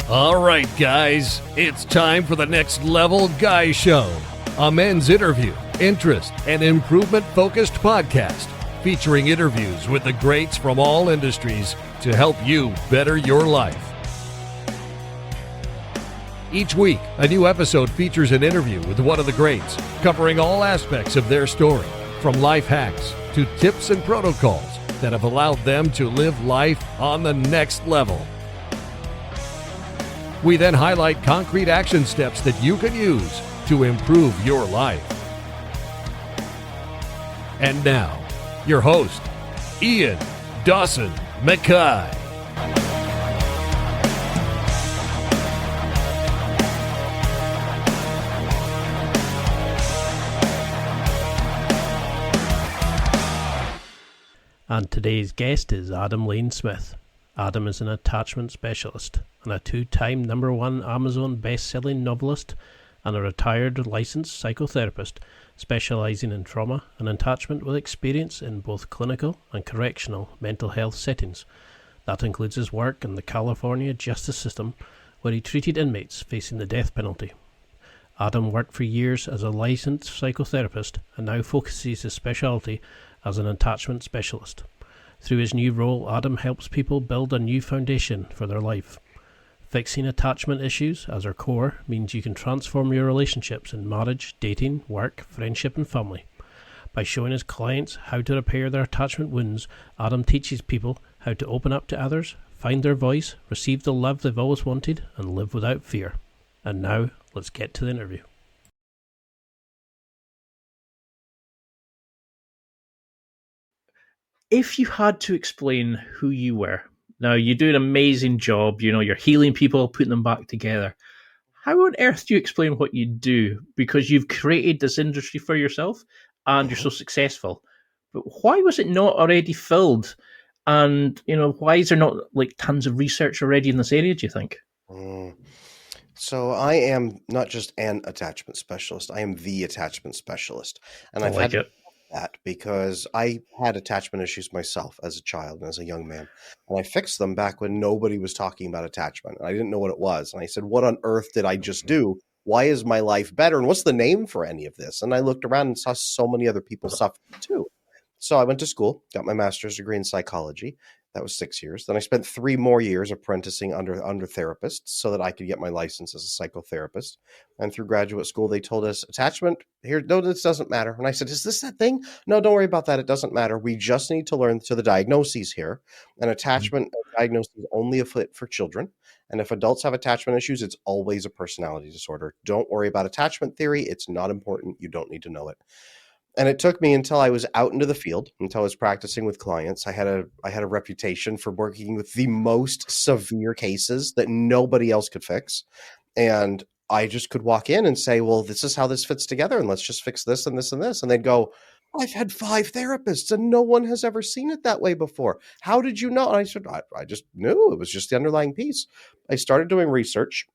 All right, guys, it's time for the Next Level Guy Show, a men's interview, interest, and improvement-focused podcast featuring interviews with the greats from all industries to help you better your life. Each week, a new episode features an interview with one of the greats, covering all aspects of their story, from life hacks to tips and protocols that have allowed them to live life on the next level. We then highlight concrete action steps that you can use to improve your life. And now, your host, Ian Dawson Mackay. And today's guest is Adam Lane Smith. Adam is an attachment specialist and a two-time #1 Amazon best-selling novelist and a retired licensed psychotherapist specializing in trauma and attachment with experience in both clinical and correctional mental health settings. That includes his work in the California justice system, where he treated inmates facing the death penalty. Adam worked for years as a licensed psychotherapist and now focuses his specialty as an attachment specialist. Through his new role, Adam helps people build a new foundation for their life. Fixing attachment issues as our core means you can transform your relationships in marriage, dating, work, friendship, and family. By showing his clients how to repair their attachment wounds, Adam teaches people how to open up to others, find their voice, receive the love they've always wanted, and live without fear. And now, let's get to the interview. If you had to explain who you were, now you do an amazing job, you're healing people, putting them back together. How on earth do you explain what you do? Because you've created this industry for yourself and you're so successful. But why was it not already filled? And, why is there not tons of research already in this area, do you think? So I am not just an attachment specialist, I am the attachment specialist. And I've had that because I had attachment issues myself as a child and as a young man. And I fixed them back when nobody was talking about attachment. And I didn't know what it was. And I said, what on earth did I just do? Why is my life better? And what's the name for any of this? And I looked around and saw so many other people suffer too. So I went to school, got my master's degree in psychology. That was 6 years. Then I spent 3 more years apprenticing under therapists so that I could get my license as a psychotherapist. And through graduate school, they told us, attachment, here, no, this doesn't matter. And I said, is this that thing? No, don't worry about that. It doesn't matter. We just need to learn to the diagnoses here. And attachment diagnosis is only a fit for children. And if adults have attachment issues, it's always a personality disorder. Don't worry about attachment theory. It's not important. You don't need to know it. And it took me until I was out into the field, until I was practicing with clients. I had a reputation for working with the most severe cases that nobody else could fix. And I just could walk in and say, well, this is how this fits together. And let's just fix this and this and this. And they'd go, I've had 5 therapists and no one has ever seen it that way before. How did you know? And I said, I just knew. It was just the underlying piece. I started doing research.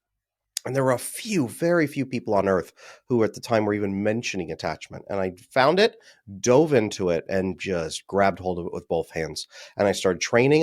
And there were very few people on earth who at the time were even mentioning attachment. And I found it, dove into it, and just grabbed hold of it with both hands. And I started training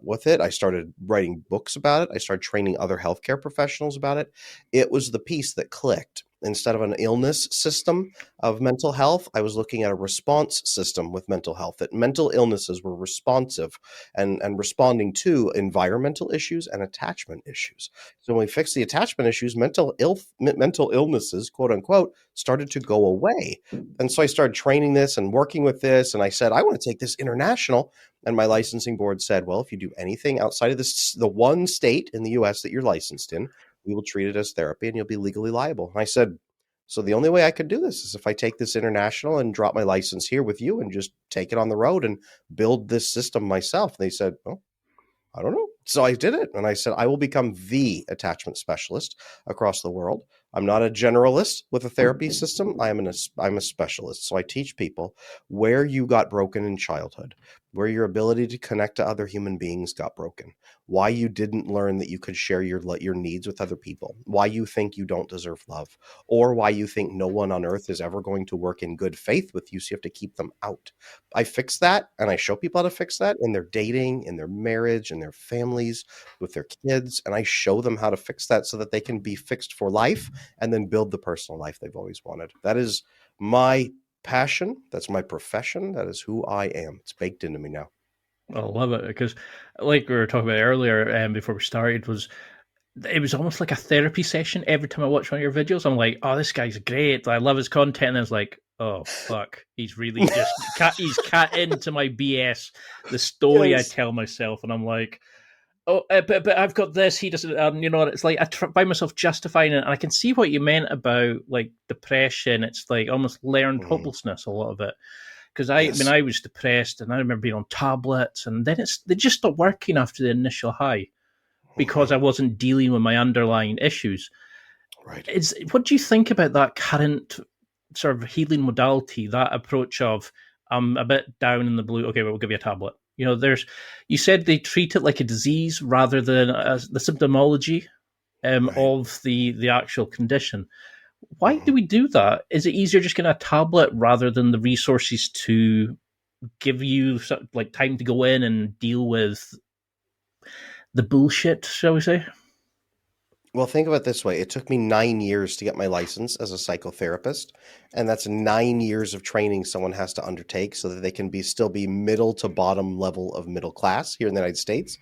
with it. I started writing books about it. I started training other healthcare professionals about it. It was the piece that clicked. Instead of an illness system of mental health, I was looking at a response system with mental health, that mental illnesses were responsive and responding to environmental issues and attachment issues. So when we fixed the attachment issues, mental illnesses, quote unquote, started to go away. And so I started training this and working with this. And I said, I want to take this international. And my licensing board said, well, if you do anything outside of the one state in the US that you're licensed in, we will treat it as therapy and you'll be legally liable. And I said, so the only way I could do this is if I take this international and drop my license here with you and just take it on the road and build this system myself. And they said, oh, I don't know. So I did it. And I said, I will become the attachment specialist across the world. I'm not a generalist with a therapy system. I'm a specialist. So I teach people where you got broken in childhood, where your ability to connect to other human beings got broken, why you didn't learn that you could share your needs with other people, why you think you don't deserve love, or why you think no one on earth is ever going to work in good faith with you, so you have to keep them out. I fix that, and I show people how to fix that in their dating, in their marriage, in their families, with their kids, and I show them how to fix that so that they can be fixed for life and then build the personal life they've always wanted. That is my passion. That's my profession. That is who I am. It's baked into me now. I love it, because like we were talking about earlier, before we started, it was almost like a therapy session. Every time I watch one of your videos, I'm like, oh, this guy's great. I love his content. And I was like, oh, fuck. He's really just he's cat into my BS, the story I tell myself. And I'm like, oh, but I've got this. He doesn't, it's like I find myself justifying it. And I can see what you meant about like depression. It's like almost learned hopelessness, a lot of it. Because I was depressed, and I remember being on tablets, and then they just stopped working after the initial high, because I wasn't dealing with my underlying issues. Right. What do you think about that current sort of healing modality, that approach of, I'm a bit down in the blue, okay, well, we'll give you a tablet. You said they treat it like a disease rather than the symptomology of the actual condition. Why do we do that? Is it easier just getting a tablet rather than the resources to give you like time to go in and deal with the bullshit, shall we say? Well, think of it this way. It took me 9 years to get my license as a psychotherapist, and that's 9 years of training someone has to undertake so that they can still be middle to bottom level of middle class here in the United States.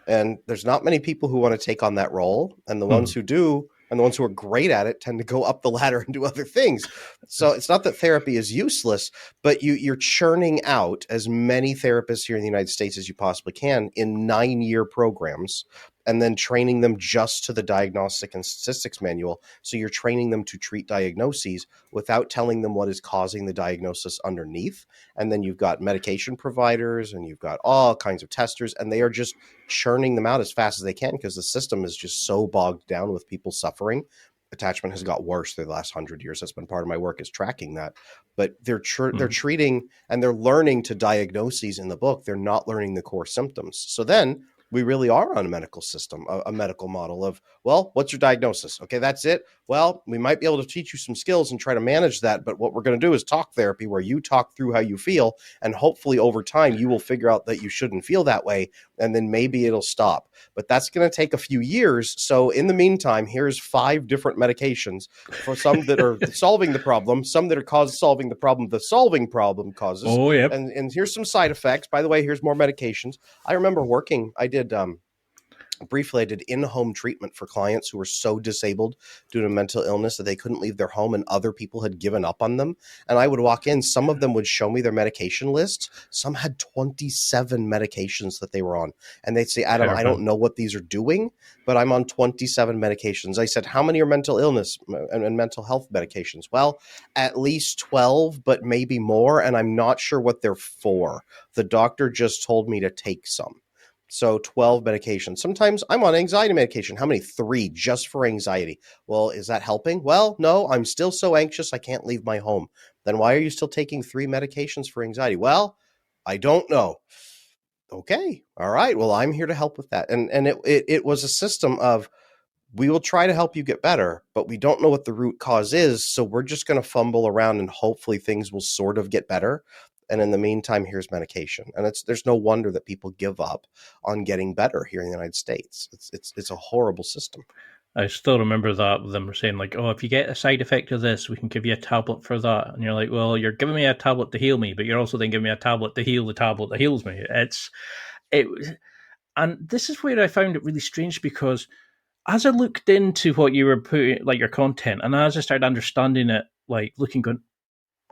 And there's not many people who want to take on that role, and the ones who do, and the ones who are great at it, tend to go up the ladder and do other things. So it's not that therapy is useless, but you're churning out as many therapists here in the United States as you possibly can in 9-year programs, and then training them just to the Diagnostic and Statistics Manual. So you're training them to treat diagnoses without telling them what is causing the diagnosis underneath. And then you've got medication providers, and you've got all kinds of testers, and they are just churning them out as fast as they can because the system is just so bogged down with people suffering. Attachment has got worse through the last 100 years. That's been part of my work, is tracking that. But they're treating, and they're learning to diagnoses in the book. They're not learning the core symptoms. So then we really are on a medical system, a medical model of, well, what's your diagnosis? Okay, that's it. Well, we might be able to teach you some skills and try to manage that. But what we're going to do is talk therapy, where you talk through how you feel. And hopefully over time, you will figure out that you shouldn't feel that way. And then maybe it'll stop. But that's going to take a few years. So in the meantime, here's 5 different medications for some that are solving the problem, some that are solving the problem the solving problem causes. Oh, yep. And here's some side effects. By the way, here's more medications. I remember briefly, I did in-home treatment for clients who were so disabled due to mental illness that they couldn't leave their home, and other people had given up on them. And I would walk in, some of them would show me their medication lists. Some had 27 medications that they were on. And they'd say, Adam, I don't know what these are doing, but I'm on 27 medications. I said, how many are mental illness and mental health medications? Well, at least 12, but maybe more. And I'm not sure what they're for. The doctor just told me to take some. So 12 medications. Sometimes I'm on anxiety medication. How many? 3 just for anxiety. Well, is that helping? Well, no, I'm still so anxious I can't leave my home. Then why are you still taking 3 medications for anxiety? Well, I don't know. Okay. All right. Well, I'm here to help with that. And it was a system of, we will try to help you get better, but we don't know what the root cause is. So we're just going to fumble around and hopefully things will sort of get better. And in the meantime, here's medication. And there's no wonder that people give up on getting better here in the United States. It's a horrible system. I still remember that them were saying like, oh, if you get a side effect of this, we can give you a tablet for that. And you're like, well, you're giving me a tablet to heal me, but you're also then giving me a tablet to heal the tablet that heals me. And this is where I found it really strange, because as I looked into what you were putting, like your content, and as I started understanding it, like looking, going,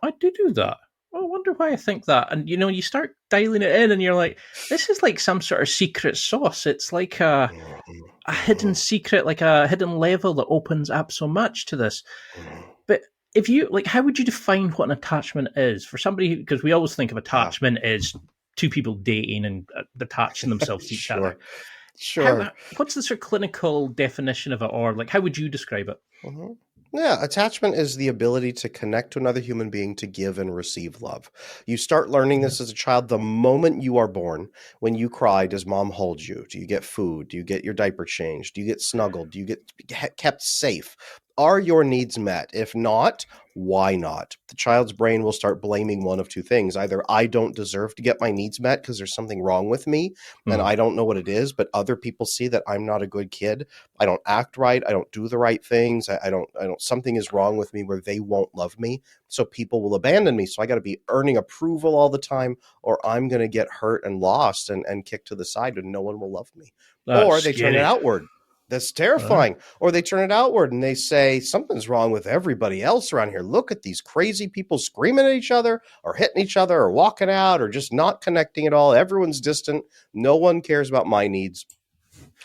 I do that. I wonder why I think that. And, you start dialing it in and you're like, this is like some sort of secret sauce. It's like a hidden secret, like a hidden level that opens up so much to this. But if you, like, how would you define what an attachment is for somebody? Because we always think of attachment as 2 people dating and attaching themselves to each other. Sure. What's the sort of clinical definition of it, or like, how would you describe it? Yeah, attachment is the ability to connect to another human being to give and receive love. You start learning Yeah. this as a child the moment you are born. When you cry, does mom hold you? Do you get food? Do you get your diaper changed? Do you get snuggled? Do you get kept safe? Are your needs met? If not, why not? The child's brain will start blaming one of two things. Either I don't deserve to get my needs met because there's something wrong with me and I don't know what it is, but other people see that I'm not a good kid. I don't act right. I don't do the right things. I don't, something is wrong with me where they won't love me. So people will abandon me. So I got to be earning approval all the time, or I'm going to get hurt and lost and kicked to the side and no one will love me. That's Or they turn it scary. outward. That's terrifying. Or they turn it outward and they say, something's wrong with everybody else around here. Look at these crazy people screaming at each other or hitting each other or walking out or just not connecting at all. Everyone's distant. No one cares about my needs.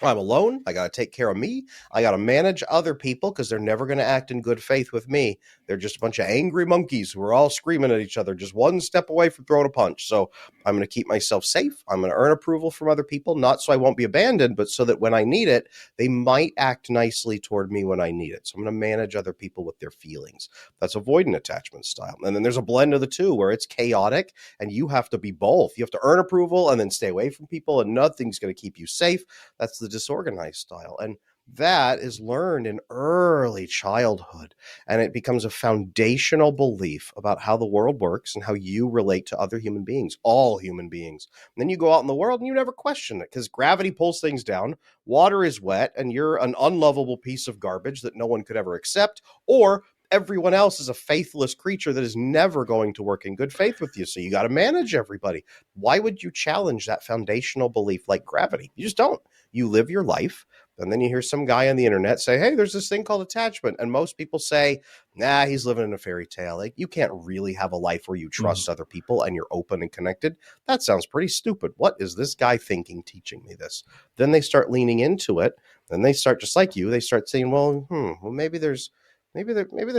I'm alone. I got to take care of me. I got to manage other people because they're never going to act in good faith with me. They're just a bunch of angry monkeys who are all screaming at each other, just one step away from throwing a punch. So I'm going to keep myself safe. I'm going to earn approval from other people, not so I won't be abandoned, but so that when I need it, they might act nicely toward me when I need it. So I'm going to manage other people with their feelings. That's avoidant attachment style. And then there's a blend of the two where it's chaotic and you have to be both. You have to earn approval and then stay away from people, and nothing's going to keep you safe. That's the disorganized style. And that is learned in early childhood. And it becomes a foundational belief about how the world works and how you relate to other human beings, all human beings. And then you go out in the world and you never question it because gravity pulls things down. Water is wet and you're an unlovable piece of garbage that no one could ever accept, or everyone else is a faithless creature that is never going to work in good faith with you. So you got to manage everybody. Why would you challenge that foundational belief like gravity? You just don't. You live your life. And then you hear some guy on the internet say, hey, there's this thing called attachment. And most people say, nah, he's living in a fairy tale. Like, you can't really have a life where you trust other people and you're open and connected. That sounds pretty stupid. What is this guy thinking teaching me this? Then they start leaning into it. And they start, just like you, they start saying, well, maybe there's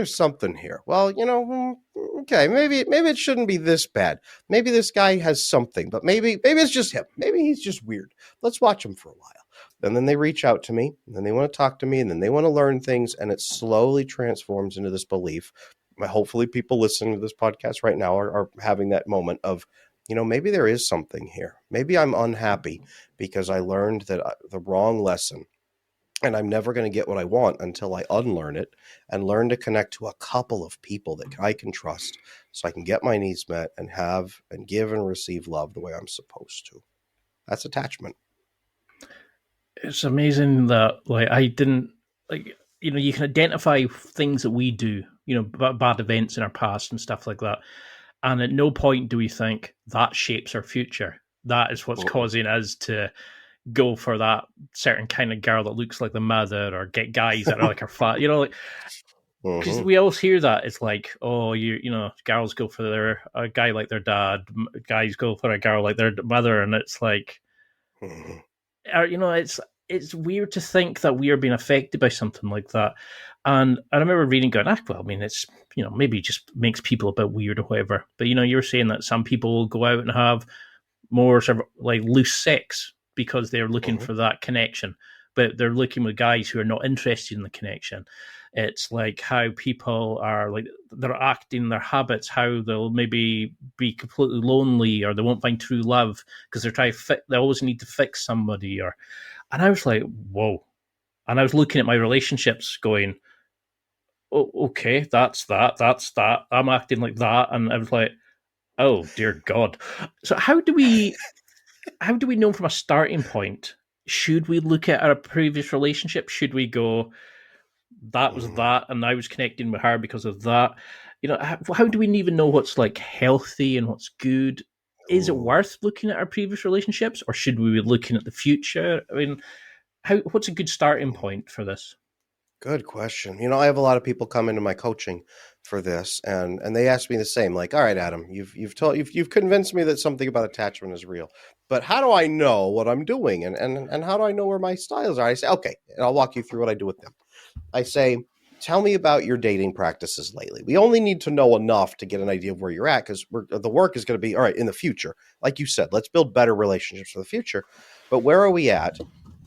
something here. Well, okay, maybe it shouldn't be this bad. Maybe this guy has something, but maybe it's just him. Maybe he's just weird. Let's watch him for a while. And then they reach out to me, and then they want to talk to me, and then they want to learn things, and it slowly transforms into this belief. Hopefully people listening to this podcast right now are having that moment of, maybe there is something here. Maybe I'm unhappy because I learned the wrong lesson. And I'm never going to get what I want until I unlearn it and learn to connect to a couple of people that I can trust so I can get my needs met and have and give and receive love the way I'm supposed to. That's attachment. It's amazing that I didn't you can identify things that we do, bad events in our past and stuff like that. And at no point do we think that shapes our future. That is what's causing us to go for that certain kind of girl that looks like the mother, or get guys that are like her fat, because we always hear that it's like, oh, girls go for a guy like their dad, guys go for a girl like their mother, and it's like, it's weird to think that we are being affected by something like that. And I remember reading, going, it's maybe it just makes people a bit weird or whatever. But you're saying that some people will go out and have more sort of like loose sex because they're looking for that connection, but they're looking with guys who are not interested in the connection. It's like how people are, like, they're acting, their habits, how they'll maybe be completely lonely, or they won't find true love because they always need to fix somebody. And I was like, whoa. And I was looking at my relationships going, oh, okay, that's that. I'm acting like that. And I was like, oh, dear God. So how do we know from a starting point? Should we look at our previous relationship? Should we go, that was that, and I was connecting with her because of that? How do we even know what's like healthy and what's good? Is it worth looking at our previous relationships, or should we be looking at the future? I mean, what's a good starting point for this? Good question. I have a lot of people come into my coaching for this, and they ask me the same. Like, all right, Adam, you've convinced me that something about attachment is real, but how do I know what I'm doing, and how do I know where my styles are? I say, okay, and I'll walk you through what I do with them. I say, tell me about your dating practices lately. We only need to know enough to get an idea of where you're at, because the work is going to be, all right, in the future. Like you said, let's build better relationships for the future. But where are we at?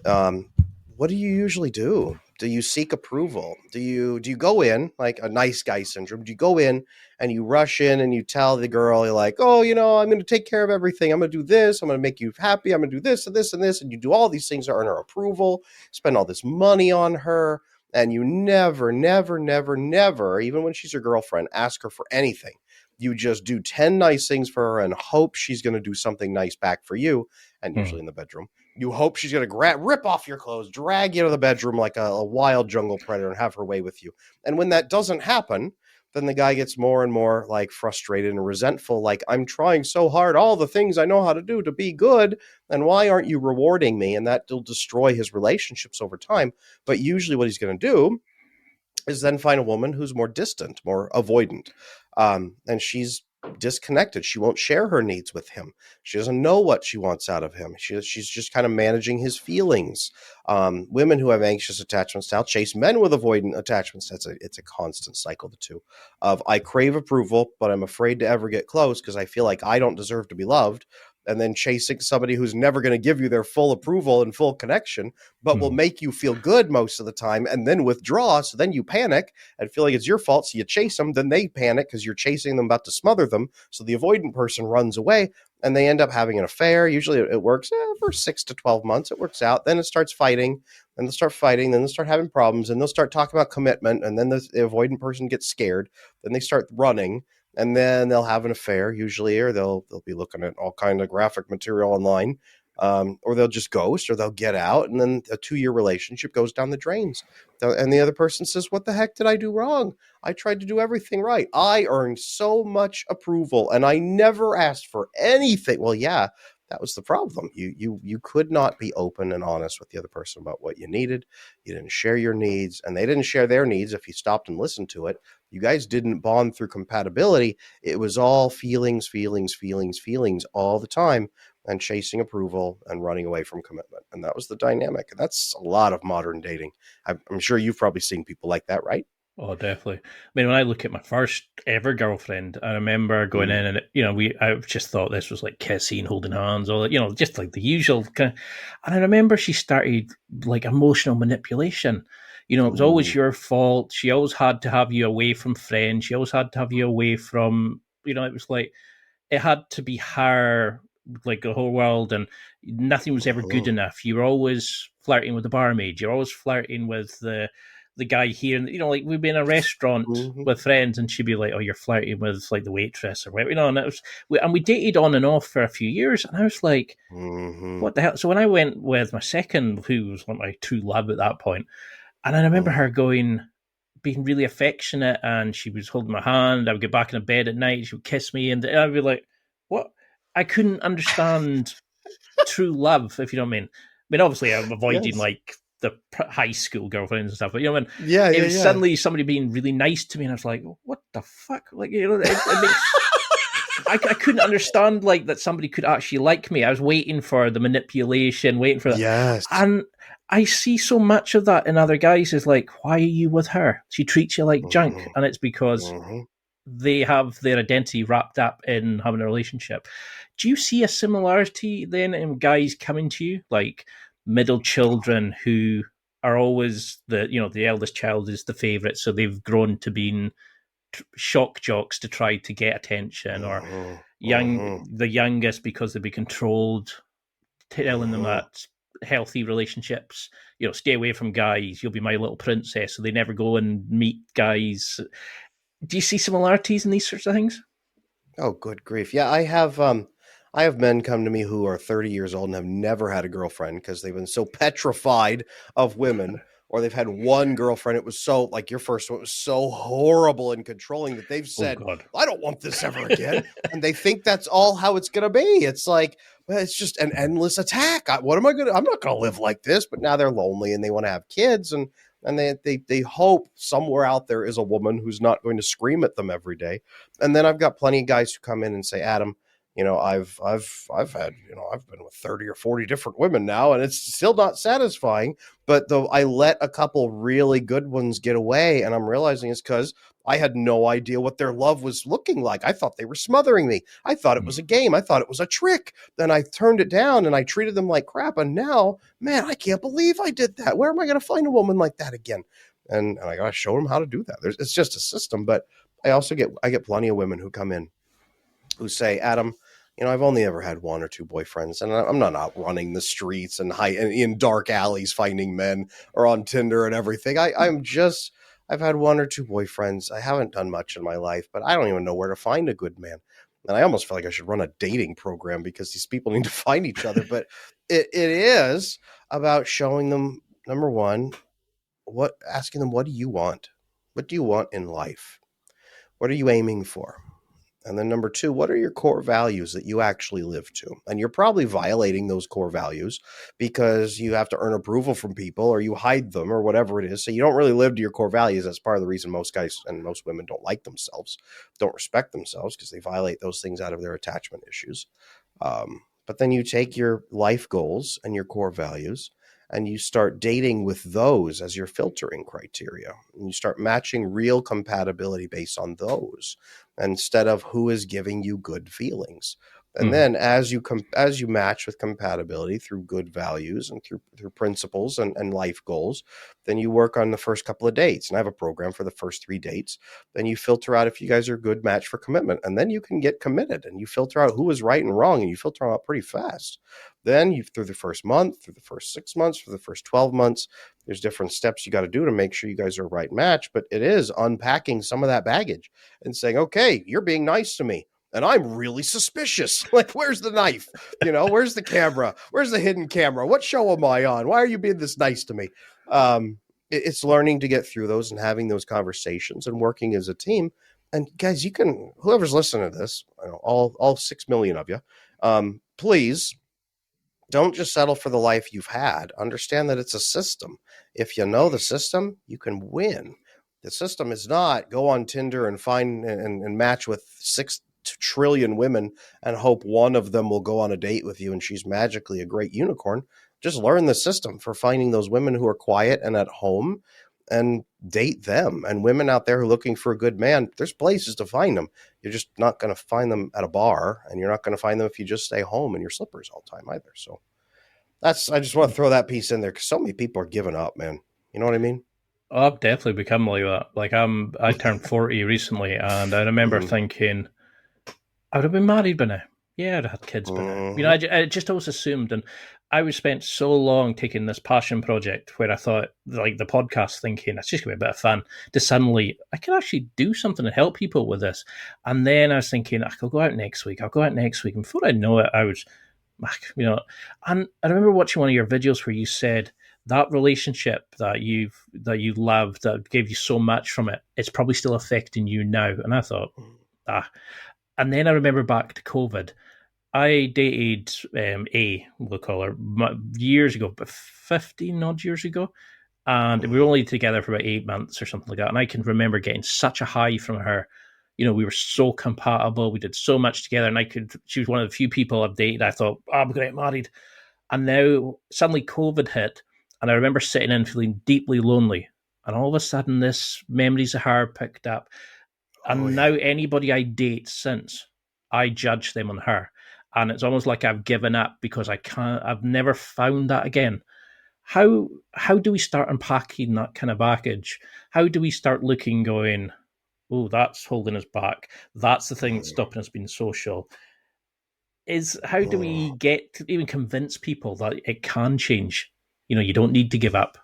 What do you usually do? Do you seek approval? Do you go in like a nice guy syndrome? Do you go in and you rush in and you tell the girl, you're like, oh, I'm going to take care of everything. I'm going to do this. I'm going to make you happy. I'm going to do this and this and this. And you do all these things to earn her approval, spend all this money on her. And you never, never, never, never, even when she's your girlfriend, ask her for anything. You just do 10 nice things for her and hope she's going to do something nice back for you. And usually in the bedroom. You hope she's going to rip off your clothes, drag you to the bedroom like a wild jungle predator and have her way with you. And when that doesn't happen, then the guy gets more and more like frustrated and resentful. Like, I'm trying so hard, all the things I know how to do to be good. And why aren't you rewarding me? And that will destroy his relationships over time. But usually what he's going to do is then find a woman who's more distant, more avoidant. And she's disconnected. She won't share her needs with him. She doesn't know what she wants out of him. She's just kind of managing his feelings. Women who have anxious attachment style chase men with avoidant attachments. It's a constant cycle, the two of I crave approval, but I'm afraid to ever get close because I feel like I don't deserve to be loved. And then chasing somebody who's never going to give you their full approval and full connection, but will make you feel good most of the time and then withdraw. So then you panic and feel like it's your fault. So you chase them. Then they panic because you're chasing them, about to smother them. So the avoidant person runs away and they end up having an affair. Usually it works for 6 to 12 months. It works out. Then it starts fighting. Then they'll start fighting. Then they'll start having problems. And they'll start talking about commitment. And then the avoidant person gets scared. Then they start running. And then they'll have an affair usually, or they'll be looking at all kind of graphic material online, or they'll just ghost, or they'll get out, and then a 2-year relationship goes down the drains. And the other person says, what the heck did I do wrong? I tried to do everything right. I earned so much approval, and I never asked for anything. Well, yeah, that was the problem. You could not be open and honest with the other person about what you needed. You didn't share your needs, and they didn't share their needs if you stopped and listened to it. You guys didn't bond through compatibility. It was all feelings all the time, and chasing approval and running away from commitment. And that was the dynamic. And that's a lot of modern dating. I'm sure you've probably seen people like that, right? Oh, definitely. I mean, when I look at my first ever girlfriend, I remember going in and, I just thought this was like kissing, holding hands, all that, just like the usual kind of, and I remember she started like emotional manipulation. It was always your fault. She always had to have you away from friends. She always had to have you away from, it was like, it had to be her, like the whole world, and nothing was ever good enough. You were always flirting with the barmaid. You're always flirting with the guy here, and like we'd be in a restaurant with friends, and she'd be like, "Oh, you're flirting with like the waitress or whatever," and we dated on and off for a few years, and I was like, "What the hell?" So when I went with my second, who was like my true love at that point, and I remember her being really affectionate, and she was holding my hand. I would get back in the bed at night, she would kiss me, and I'd be like, "What?" I couldn't understand true love, if you know what I mean. I mean, obviously, I'm avoiding like the high school girlfriends and stuff, but when it was suddenly somebody being really nice to me, and I was like, what the fuck? Like, it makes I couldn't understand like that somebody could actually like me. I was waiting for the manipulation, waiting for that. Yes. And I see so much of that in other guys. Is like, why are you with her? She treats you like junk, and it's because they have their identity wrapped up in having a relationship. Do you see a similarity then in guys coming to you, like middle children who are always the eldest child is the favorite, so they've grown to being shock jocks to try to get attention, or the youngest because they've been controlled, telling them that healthy relationships, stay away from guys, you'll be my little princess, so they never go and meet guys. Do you see similarities in these sorts of things? Oh, good grief. Yeah, I have men come to me who are 30 years old and have never had a girlfriend because they've been so petrified of women, or they've had one girlfriend. It was so, like your first one was so horrible and controlling that they've said, I don't want this ever again. And they think that's all how it's going to be. It's like, well, it's just an endless attack. I'm not going to live like this. But now they're lonely and they want to have kids. And they hope somewhere out there is a woman who's not going to scream at them every day. And then I've got plenty of guys who come in and say, Adam, I've had, I've been with 30 or 40 different women now, and it's still not satisfying. But though I let a couple really good ones get away, and I'm realizing it's because I had no idea what their love was looking like. I thought they were smothering me. I thought it was a game. I thought it was a trick. Then I turned it down and I treated them like crap. And now, man, I can't believe I did that. Where am I going to find a woman like that again? And I got to show them how to do that. It's just a system. But I get plenty of women who come in who say, Adam, I've only ever had one or two boyfriends, and I'm not out running the streets and in dark alleys finding men or on Tinder and everything. I've had one or two boyfriends. I haven't done much in my life, but I don't even know where to find a good man. And I almost feel like I should run a dating program because these people need to find each other. But it is about showing them, number one, asking them, what do you want? What do you want in life? What are you aiming for? And then number two, what are your core values that you actually live to? And you're probably violating those core values because you have to earn approval from people, or you hide them, or whatever it is. So you don't really live to your core values. That's part of the reason most guys and most women don't like themselves, don't respect themselves, because they violate those things out of their attachment issues. But then you take your life goals and your core values, and you start dating with those as your filtering criteria. And you start matching real compatibility based on those, instead of who is giving you good feelings. And then as you match with compatibility through good values and through principles and life goals, then you work on the first couple of dates. And I have a program for the first 3 dates. Then you filter out if you guys are a good match for commitment. And then you can get committed, and you filter out who is right and wrong, and you filter them out pretty fast. Then through the first month, through the first 6 months, for the first 12 months, there's different steps you got to do to make sure you guys are a right match. But it is unpacking some of that baggage and saying, okay, you're being nice to me, and I'm really suspicious. Like, where's the knife? Where's the camera? Where's the hidden camera? What show am I on? Why are you being this nice to me? It's learning to get through those and having those conversations and working as a team. And guys, whoever's listening to this, all 6 million of you, please don't just settle for the life you've had. Understand that it's a system. If you know the system, you can win. The system is not go on Tinder and find and match with 6 trillion women and hope one of them will go on a date with you and she's magically a great unicorn. Just learn the system for finding those women who are quiet and at home and date them. And women out there who are looking for a good man, there's places to find them. You're just not going to find them at a bar, and you're not going to find them if you just stay home in your slippers all the time either. So I just want to throw that piece in there because so many people are giving up, man. You know what I mean? Oh, I've definitely become like that. Like I turned 40 recently, and I remember thinking I would have been married by now. Yeah, I'd have had kids by now. I just always assumed, and I would spent so long taking this passion project where I thought, like the podcast, thinking it's just going to be a bit of fun, to suddenly I can actually do something to help people with this. And then I was thinking, I'll go out next week. And before I know it, I was, and I remember watching one of your videos where you said that relationship that you loved, that gave you so much from it, it's probably still affecting you now. And I thought, And then I remember back to COVID. I dated we'll call her, years ago, but 15 odd years ago. And we were only together for about 8 months or something like that. And I can remember getting such a high from her. We were so compatible. We did so much together. And she was one of the few people I've dated. I thought, I'm going to get married. And now suddenly COVID hit. And I remember sitting in feeling deeply lonely. And all of a sudden, this memories of her picked up. And now anybody I date since, I judge them on her. And it's almost like I've given up because I've never found that again. How do we start unpacking that kind of baggage? How do we start looking, going, oh, that's holding us back. That's the thing that's stopping us being social. How do we get to even convince people that it can change? You don't need to give up.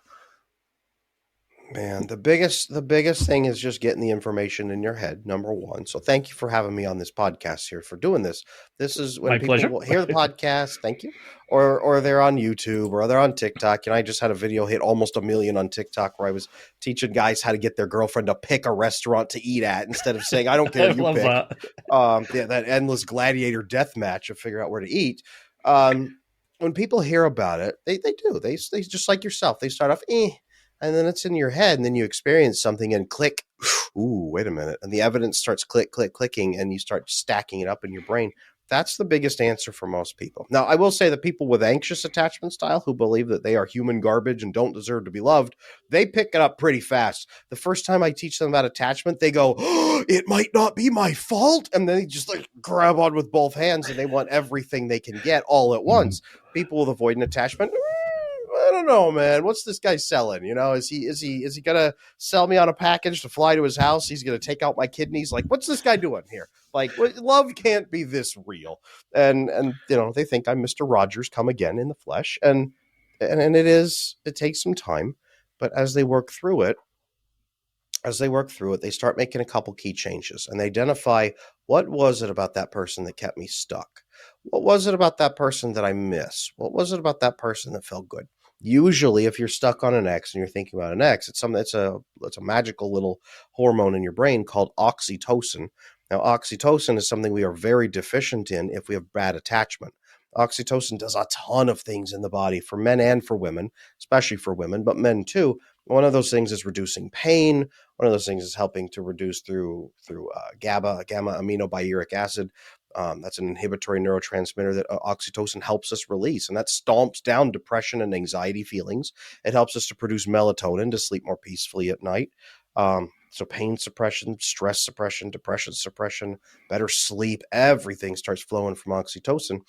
Man, the biggest thing is just getting the information in your head, number one. So thank you for having me on this podcast here, for doing this. This is when people will hear the podcast, thank you, or they're on YouTube or they're on TikTok. And I just had a video hit almost 1 million on TikTok where I was teaching guys how to get their girlfriend to pick a restaurant to eat at instead of saying, I don't care, you pick. That endless gladiator death match of figure out where to eat. When people hear about it, they do. They just like yourself. They start off, and then it's in your head, and then you experience something and click, ooh, wait a minute. And the evidence starts clicking, and you start stacking it up in your brain. That's the biggest answer for most people. Now, I will say that people with anxious attachment style who believe that they are human garbage and don't deserve to be loved, they pick it up pretty fast. The first time I teach them about attachment, they go, oh, it might not be my fault. And then they just like grab on with both hands and they want everything they can get all at once. People with avoidant attachment, I don't know, man. What's this guy selling? Is he gonna sell me on a package to fly to his house? He's gonna take out my kidneys. Like, what's this guy doing here? Like, love can't be this real. And they think I'm Mr. Rogers come again in the flesh. And it takes some time, but as they work through it, they start making a couple key changes and they identify what was it about that person that kept me stuck? What was it about that person that I miss? What was it about that person that felt good? Usually, if you're stuck on an ex and you're thinking about an ex, it's a magical little hormone in your brain called oxytocin. Now, oxytocin is something we are very deficient in if we have bad attachment. Oxytocin does a ton of things in the body for men and for women, especially for women, but men too. One of those things is reducing pain. One of those things is helping to reduce through gamma aminobutyric acid. That's an inhibitory neurotransmitter that oxytocin helps us release, and that stomps down depression and anxiety feelings. It helps us to produce melatonin to sleep more peacefully at night. So pain suppression, stress suppression, depression suppression, better sleep, everything starts flowing from oxytocin.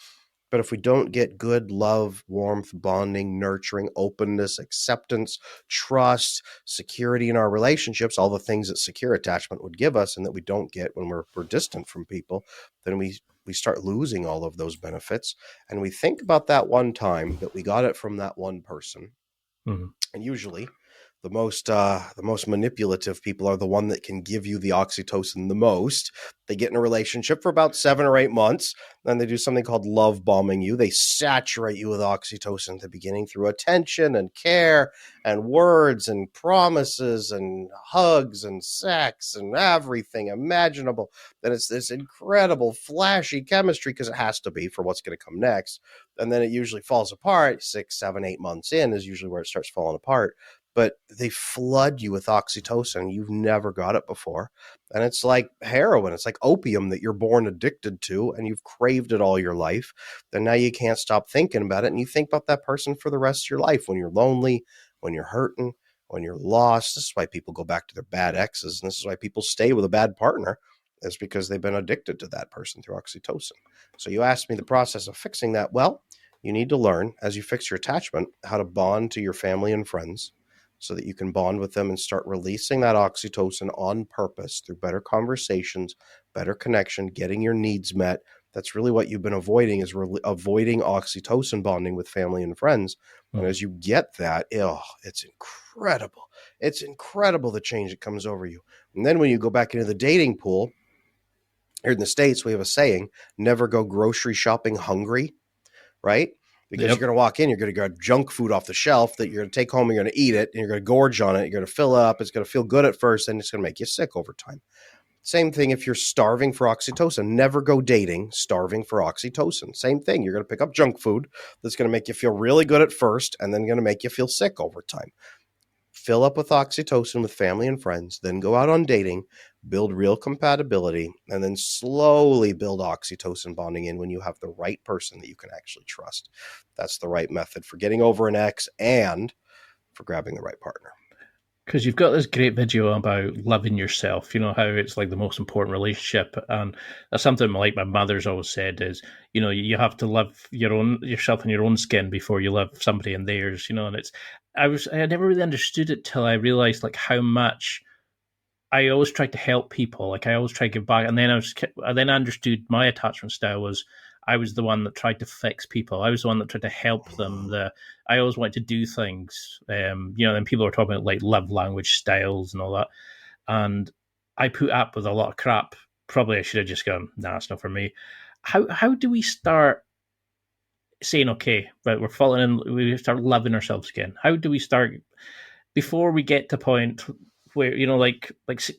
But if we don't get good love, warmth, bonding, nurturing, openness, acceptance, trust, security in our relationships, all the things that secure attachment would give us and that we don't get when we're distant from people, then we start losing all of those benefits. And we think about that one time that we got it from that one person. Mm-hmm. And usually the most manipulative people are the one that can give you the oxytocin the most. They get in a relationship for about 7 or 8 months. Then they do something called love bombing you. They saturate you with oxytocin at the beginning through attention and care and words and promises and hugs and sex and everything imaginable. Then it's this incredible flashy chemistry because it has to be for what's going to come next. And then it usually falls apart. 6, 7, 8 months in is usually where it starts falling apart. But they flood you with oxytocin. You've never got it before. And it's like heroin. It's like opium that you're born addicted to and you've craved it all your life. Then now you can't stop thinking about it. And you think about that person for the rest of your life when you're lonely, when you're hurting, when you're lost. This is why people go back to their bad exes. And this is why people stay with a bad partner. It's because they've been addicted to that person through oxytocin. So you asked me the process of fixing that. Well, you need to learn as you fix your attachment how to bond to your family and friends, so that you can bond with them and start releasing that oxytocin on purpose through better conversations, better connection, getting your needs met. That's really what you've been avoiding, is avoiding oxytocin bonding with family and friends. Mm-hmm. And as you get that, it's incredible. It's incredible the change that comes over you. And then when you go back into the dating pool, here in the States, we have a saying, never go grocery shopping hungry, right? Because You're going to walk in, you're going to grab junk food off the shelf that you're going to take home, you're going to eat it, and you're going to gorge on it, you're going to fill up, it's going to feel good at first, and it's going to make you sick over time. Same thing if you're starving for oxytocin. Never go dating starving for oxytocin. Same thing, you're going to pick up junk food that's going to make you feel really good at first, and then going to make you feel sick over time. Fill up with oxytocin with family and friends, then go out on dating, build real compatibility, and then slowly build oxytocin bonding in when you have the right person that you can actually trust. That's the right method for getting over an ex and for grabbing the right partner. Because you've got this great video about loving yourself, how it's like the most important relationship. And that's something like my mother's always said is, you have to love yourself in your own skin before you love somebody in theirs, and I never really understood it till I realized like how much I always tried to help people. Like I always tried to give back. And then I understood my attachment style was I was the one that tried to fix people. I was the one that tried to help them. I always wanted to do things. Then people were talking about like love language styles and all that. And I put up with a lot of crap. Probably I should have just gone, nah, it's not for me. How do we start saying, okay, right, we're falling in, we start loving ourselves again? How do we start before we get to a point where, like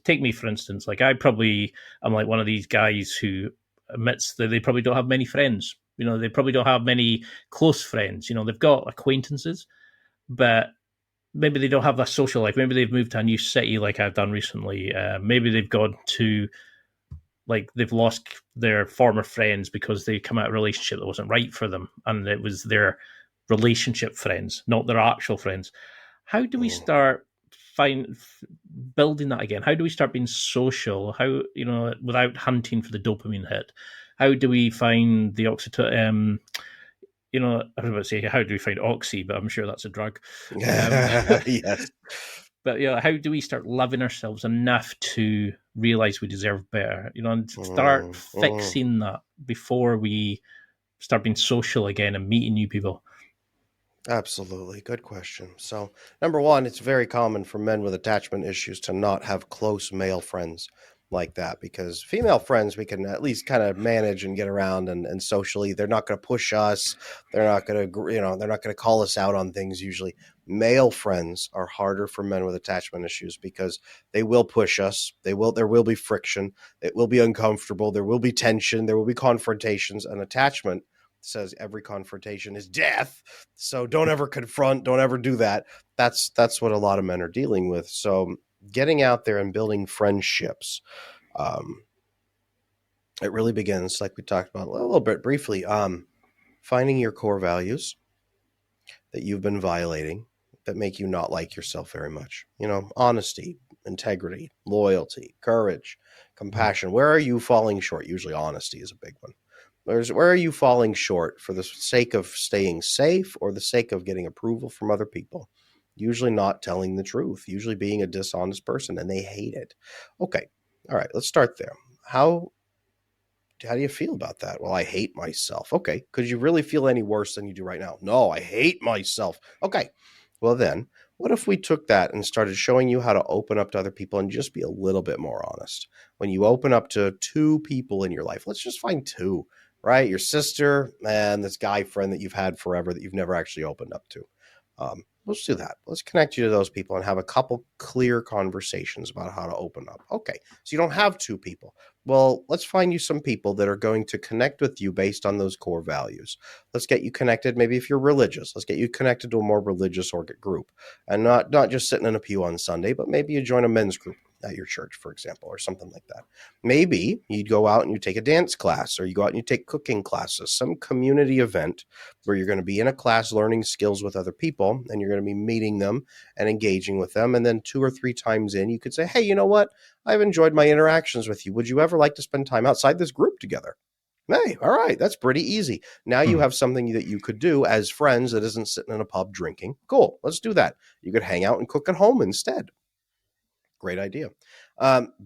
take me for instance, like I'm like one of these guys who admits that they probably don't have many friends. They probably don't have many close friends. They've got acquaintances, but maybe they don't have that social life. Maybe they've moved to a new city like I've done recently. Maybe they've gone to like they've lost their former friends because they come out of a relationship that wasn't right for them, and it was their relationship friends, not their actual friends. How do we start building that again? How do we start being social? How, without hunting for the dopamine hit? How do we find the oxytocin? I was about to say, how do we find oxy? But I'm sure that's a drug. Yes. But how do we start loving ourselves enough to realize we deserve better? And start fixing that before we start being social again and meeting new people. Absolutely. Good question. So, number one, it's very common for men with attachment issues to not have close male friends like that, because female friends we can at least kind of manage and get around and socially. They're not going to push us. They're not going to, they're not going to call us out on things usually. Male friends are harder for men with attachment issues because they will push us. There will be friction. It will be uncomfortable. There will be tension. There will be confrontations. And attachment says every confrontation is death. So don't ever confront, don't ever do that. That's what a lot of men are dealing with. So getting out there and building friendships, it really begins, like we talked about a little bit briefly, finding your core values that you've been violating that make you not like yourself very much. Honesty, integrity, loyalty, courage, compassion. Where are you falling short? Usually honesty is a big one. Where are you falling short for the sake of staying safe or the sake of getting approval from other people? Usually not telling the truth, usually being a dishonest person, and they hate it. Okay. All right. Let's start there. How do you feel about that? Well, I hate myself. Okay. Could you really feel any worse than you do right now? No, I hate myself. Okay. Well, then what if we took that and started showing you how to open up to other people and just be a little bit more honest? When you open up to two people in your life, let's just find two. Right? Your sister and this guy friend that you've had forever that you've never actually opened up to. Let's do that. Let's connect you to those people and have a couple clear conversations about how to open up. Okay, so you don't have two people. Well, let's find you some people that are going to connect with you based on those core values. Let's get you connected. Maybe if you're religious, let's get you connected to a more religious group, and not just sitting in a pew on Sunday, but maybe you join a men's group at your church, for example, or something like that. Maybe you'd go out and you take a dance class, or you go out and you take cooking classes, some community event where you're going to be in a class learning skills with other people, and you're going to be meeting them and engaging with them. And then 2 or 3 times in, you could say, hey, you know what? I've enjoyed my interactions with you. Would you ever like to spend time outside this group together? Hey, all right, that's pretty easy. Now you have something that you could do as friends that isn't sitting in a pub drinking. Cool, let's do that. You could hang out and cook at home instead. Great idea.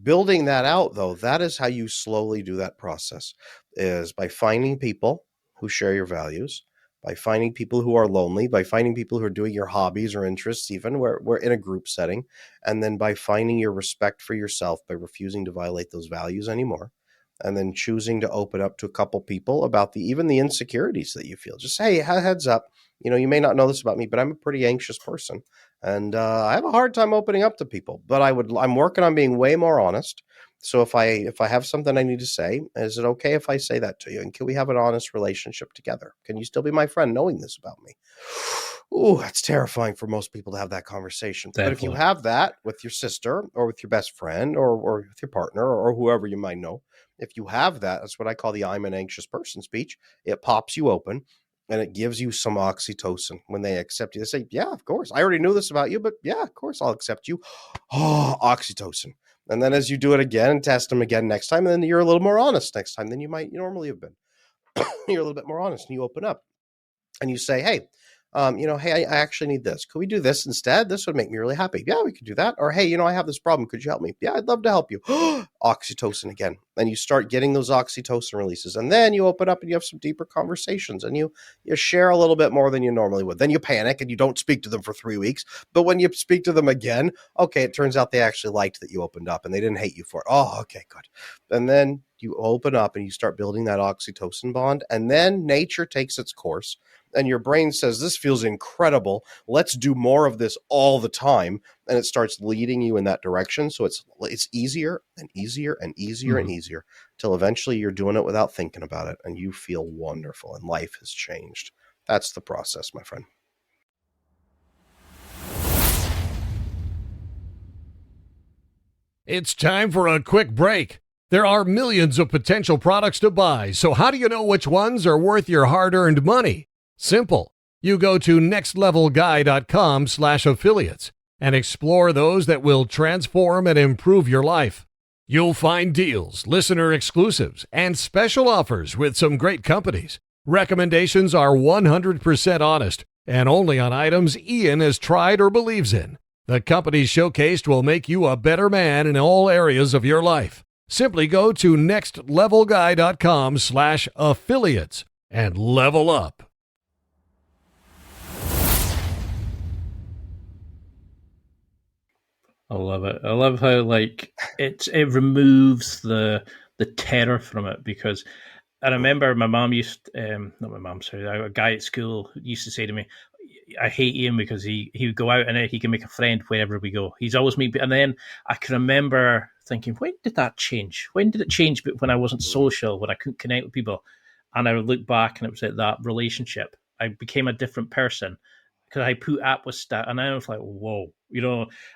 Building that out, though, that is how you slowly do that process, is by finding people who share your values, by finding people who are lonely, by finding people who are doing your hobbies or interests, even where we're in a group setting, and then by finding your respect for yourself by refusing to violate those values anymore, and then choosing to open up to a couple people about even the insecurities that you feel. Just, hey, heads up, you may not know this about me, but I'm a pretty anxious person. And I have a hard time opening up to people, but I'm working on being way more honest. So if I have something I need to say, is it okay if I say that to you? And can we have an honest relationship together? Can you still be my friend knowing this about me? Ooh, that's terrifying for most people to have that conversation. Definitely. But if you have that with your sister or with your best friend or with your partner or whoever you might know, if you have that, that's what I call the I'm an anxious person speech. It pops you open. And it gives you some oxytocin when they accept you. They say, yeah, of course. I already knew this about you, but yeah, of course I'll accept you. Oh, oxytocin. And then as you do it again and test them again next time, and then you're a little more honest next time than you normally have been. You're a little bit more honest and you open up and you say, hey, hey, I actually need this. Could we do this instead? This would make me really happy. Yeah, we could do that. Or, hey, I have this problem. Could you help me? Yeah, I'd love to help you. Oxytocin again. And you start getting those oxytocin releases. And then you open up and you have some deeper conversations and you share a little bit more than you normally would. Then you panic and you don't speak to them for 3 weeks. But when you speak to them again, okay, it turns out they actually liked that you opened up and they didn't hate you for it. Oh, okay, good. And then you open up and you start building that oxytocin bond. And then nature takes its course. And your brain says, this feels incredible. Let's do more of this all the time. And it starts leading you in that direction. So it's easier and easier and easier and easier till eventually you're doing it without thinking about it. And you feel wonderful and life has changed. That's the process, my friend. It's time for a quick break. There are millions of potential products to buy, so how do you know which ones are worth your hard-earned money? Simple. You go to nextlevelguy.com/affiliates and explore those that will transform and improve your life. You'll find deals, listener exclusives, and special offers with some great companies. Recommendations are 100% honest and only on items Ian has tried or believes in. The companies showcased will make you a better man in all areas of your life. Simply go to nextlevelguy.com/affiliates and level up. I love it. I love how it removes the terror from it, because I remember my mom not my mom, sorry, a guy at school used to say to me, I hate Ian because he would go out and he can make a friend wherever we go. He's always me. And then I can remember thinking, when did that change? When did it change? But when I wasn't social, when I couldn't connect with people, and I would look back and it was like that relationship, I became a different person because I put up with stuff, and I was like, whoa,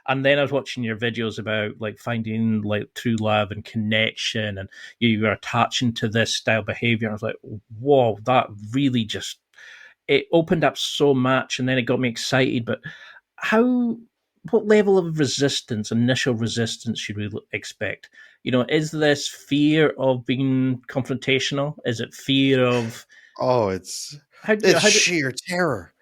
And then I was watching your videos about like finding like true love and connection, and you were attaching to this style behavior. And I was like, whoa, that really just, it opened up so much, and then it got me excited. But what level of initial resistance should we expect? Is this fear of being confrontational? Is it fear of... Oh, it's sheer terror.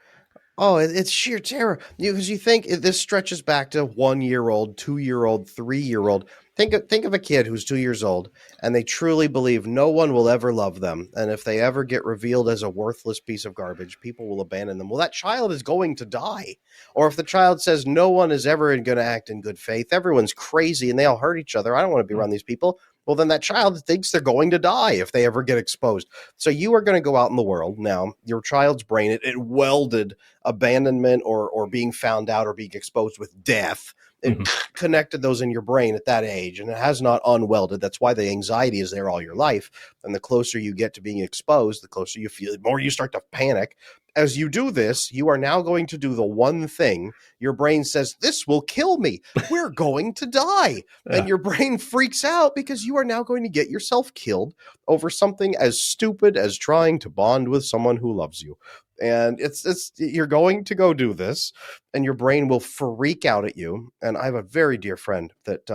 Oh, it's sheer terror. Because you think this stretches back to 1-year-old, 2-year-old, 3-year-old. Think of a kid who's 2 years old, and they truly believe no one will ever love them. And if they ever get revealed as a worthless piece of garbage, people will abandon them. Well, that child is going to die. Or if the child says no one is ever going to act in good faith, everyone's crazy and they all hurt each other, I don't want to be around these people. Well, then that child thinks they're going to die if they ever get exposed. So you are going to go out in the world. Now, your child's brain, it welded abandonment or being found out or being exposed with death. It connected those in your brain at that age, and it has not unwelded. That's why the anxiety is there all your life. And the closer you get to being exposed, the closer you feel, the more you start to panic. As you do this, you are now going to do the one thing your brain says, this will kill me. We're going to die. And your brain freaks out because you are now going to get yourself killed over something as stupid as trying to bond with someone who loves you. And it's you're going to go do this, and your brain will freak out at you. And I have a very dear friend that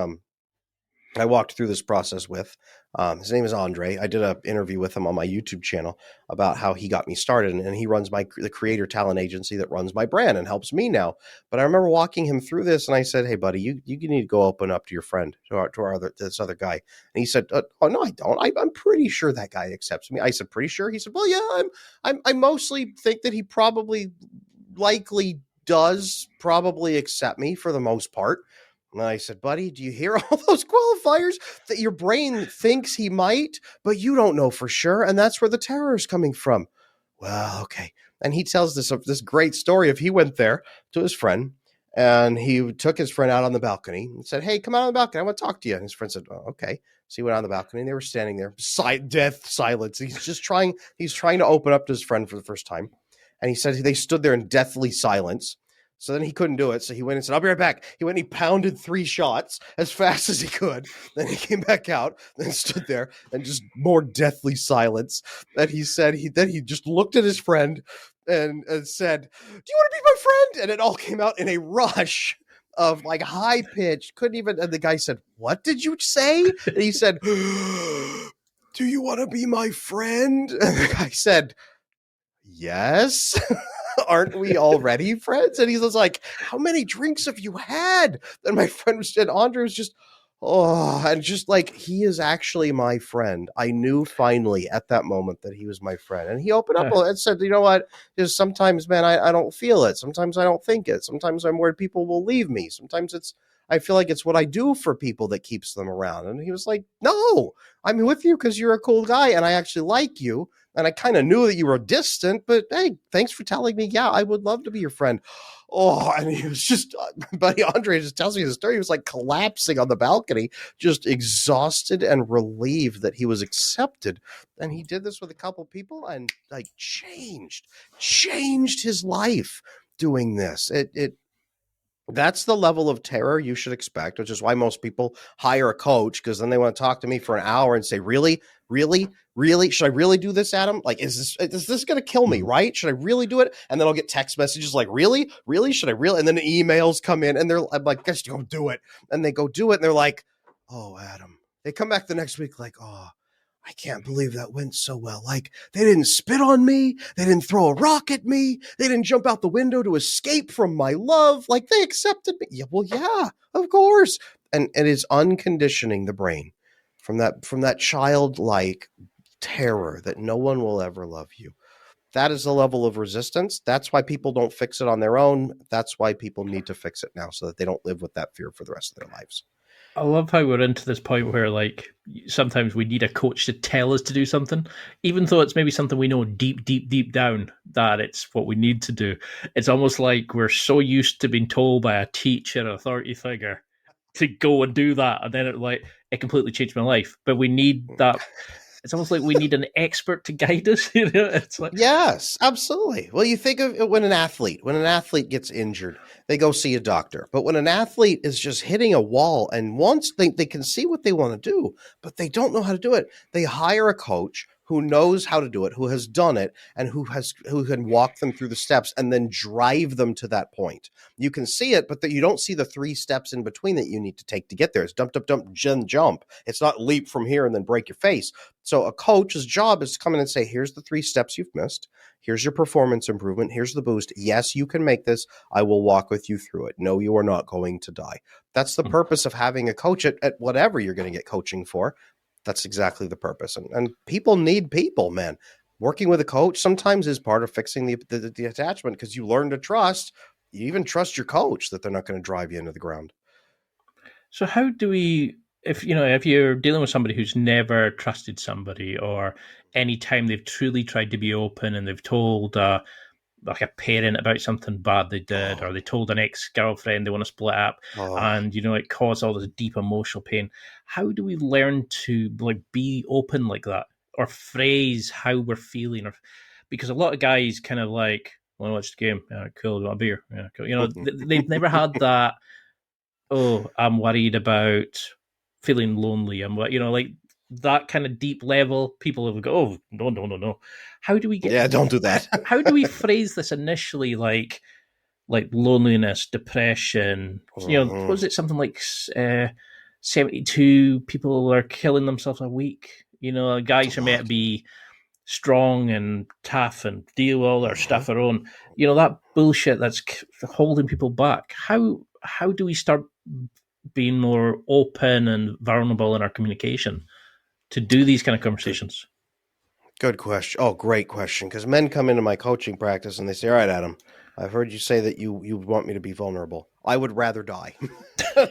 I walked through this process with. His name is Andre. I did an interview with him on my YouTube channel about how he got me started, and he runs the creator talent agency that runs my brand and helps me now. But I remember walking him through this, and I said, "Hey, buddy, you need to go open up to your friend, to this other guy." And he said, "Oh no, I don't. I'm pretty sure that guy accepts me." I said, "Pretty sure?" He said, "Well, yeah, I mostly think that he likely does accept me for the most part." And I said, "Buddy, do you hear all those qualifiers that your brain thinks he might, but you don't know for sure? And that's where the terror is coming from." Well, okay. And he tells this great story of he went there to his friend, and he took his friend out on the balcony and said, "Hey, come out on the balcony. I want to talk to you." And his friend said, "Oh, okay." So he went on the balcony, and they were standing there, death silence. He's trying to open up to his friend for the first time. And he said they stood there in deathly silence. So then he couldn't do it. So he went and said, "I'll be right back." He went and he pounded 3 shots as fast as he could. Then he came back out, then stood there and just more deathly silence. And he said, he just looked at his friend and said, "Do you want to be my friend?" And it all came out in a rush of like high pitched, couldn't even. And the guy said, "What did you say?" And he said, "Do you want to be my friend?" And the guy said, "Yes." "Aren't we already friends?" And he was like, "How many drinks have you had?" And my friend and Andre was just, and just like, he is actually my friend. I knew finally at that moment that he was my friend. And he opened up and said, "You know what? Just sometimes, man, I don't feel it. Sometimes I don't think it. Sometimes I'm worried people will leave me. Sometimes I feel like it's what I do for people that keeps them around." And he was like, "No, I'm with you because you're a cool guy and I actually like you. And I kind of knew that you were distant, but hey, thanks for telling me. Yeah, I would love to be your friend." Oh, and he was just, buddy Andre just tells me the story. He was like collapsing on the balcony, just exhausted and relieved that he was accepted. And he did this with a couple people and like changed his life doing this. That's the level of terror you should expect, which is why most people hire a coach, because then they want to talk to me for an hour and say, really, should I really do this, Adam? Like, is this going to kill me, right? Should I really do it? And then I'll get text messages like, really, should I really? And then the emails come in and I'm like, guess you go do it. And they go do it. And they're like, oh, Adam. They come back the next week like, oh, I can't believe that went so well. Like, they didn't spit on me. They didn't throw a rock at me. They didn't jump out the window to escape from my love. Like, they accepted me. Yeah, well, yeah, of course. And it is unconditioning the brain from that childlike terror that no one will ever love you. That is a level of resistance. That's why people don't fix it on their own. That's why people need to fix it now, so that they don't live with that fear for the rest of their lives. I love how we're into this point where, like, sometimes we need a coach to tell us to do something, even though it's maybe something we know deep down that it's what we need to do. It's almost like we're so used to being told by a teacher, authority figure, to go and do that, and then it completely changed my life. But we need that. It's almost like we need an expert to guide us. It's like, yes, absolutely. Well, you think of it when an athlete gets injured, they go see a doctor. But when an athlete is just hitting a wall and once they can see what they want to do, but they don't know how to do it, they hire a coach who knows how to do it, who has done it, and who can walk them through the steps and then drive them to that point. You can see it, but you don't see the 3 steps in between that you need to take to get there. It's dump, jump. It's not leap from here and then break your face. So a coach's job is to come in and say, here's the 3 steps you've missed. Here's your performance improvement. Here's the boost. Yes, you can make this. I will walk with you through it. No, you are not going to die. That's the purpose of having a coach at whatever you're going to get coaching for. That's exactly the purpose. And people need people, man. Working with a coach sometimes is part of fixing the attachment, because you learn to trust. You even trust your coach that they're not going to drive you into the ground. So how do we, if you're dealing with somebody who's never trusted somebody, or any time they've truly tried to be open and they've told like a parent about something bad they did, or they told an ex-girlfriend they want to split up, and it caused all this deep emotional pain. How do we learn to be open like that, or phrase how we're feeling? Or because a lot of guys kind of like, want to watch the game? Yeah, cool. Want a beer? Yeah, cool. They've never had that. Oh, I'm worried about feeling lonely. I'm like that kind of deep level. People will go, oh, no. How do we get? Yeah, don't do that. How do we phrase this initially, like loneliness, depression? Was it something like 72 people are killing themselves a week? Guys are meant to be strong and tough and deal with all their stuff their own. That bullshit that's holding people back. How do we start being more open and vulnerable in our communication to do these kind of conversations? Good question. Oh, great question. Because men come into my coaching practice and they say, all right, Adam, I've heard you say that you want me to be vulnerable. I would rather die.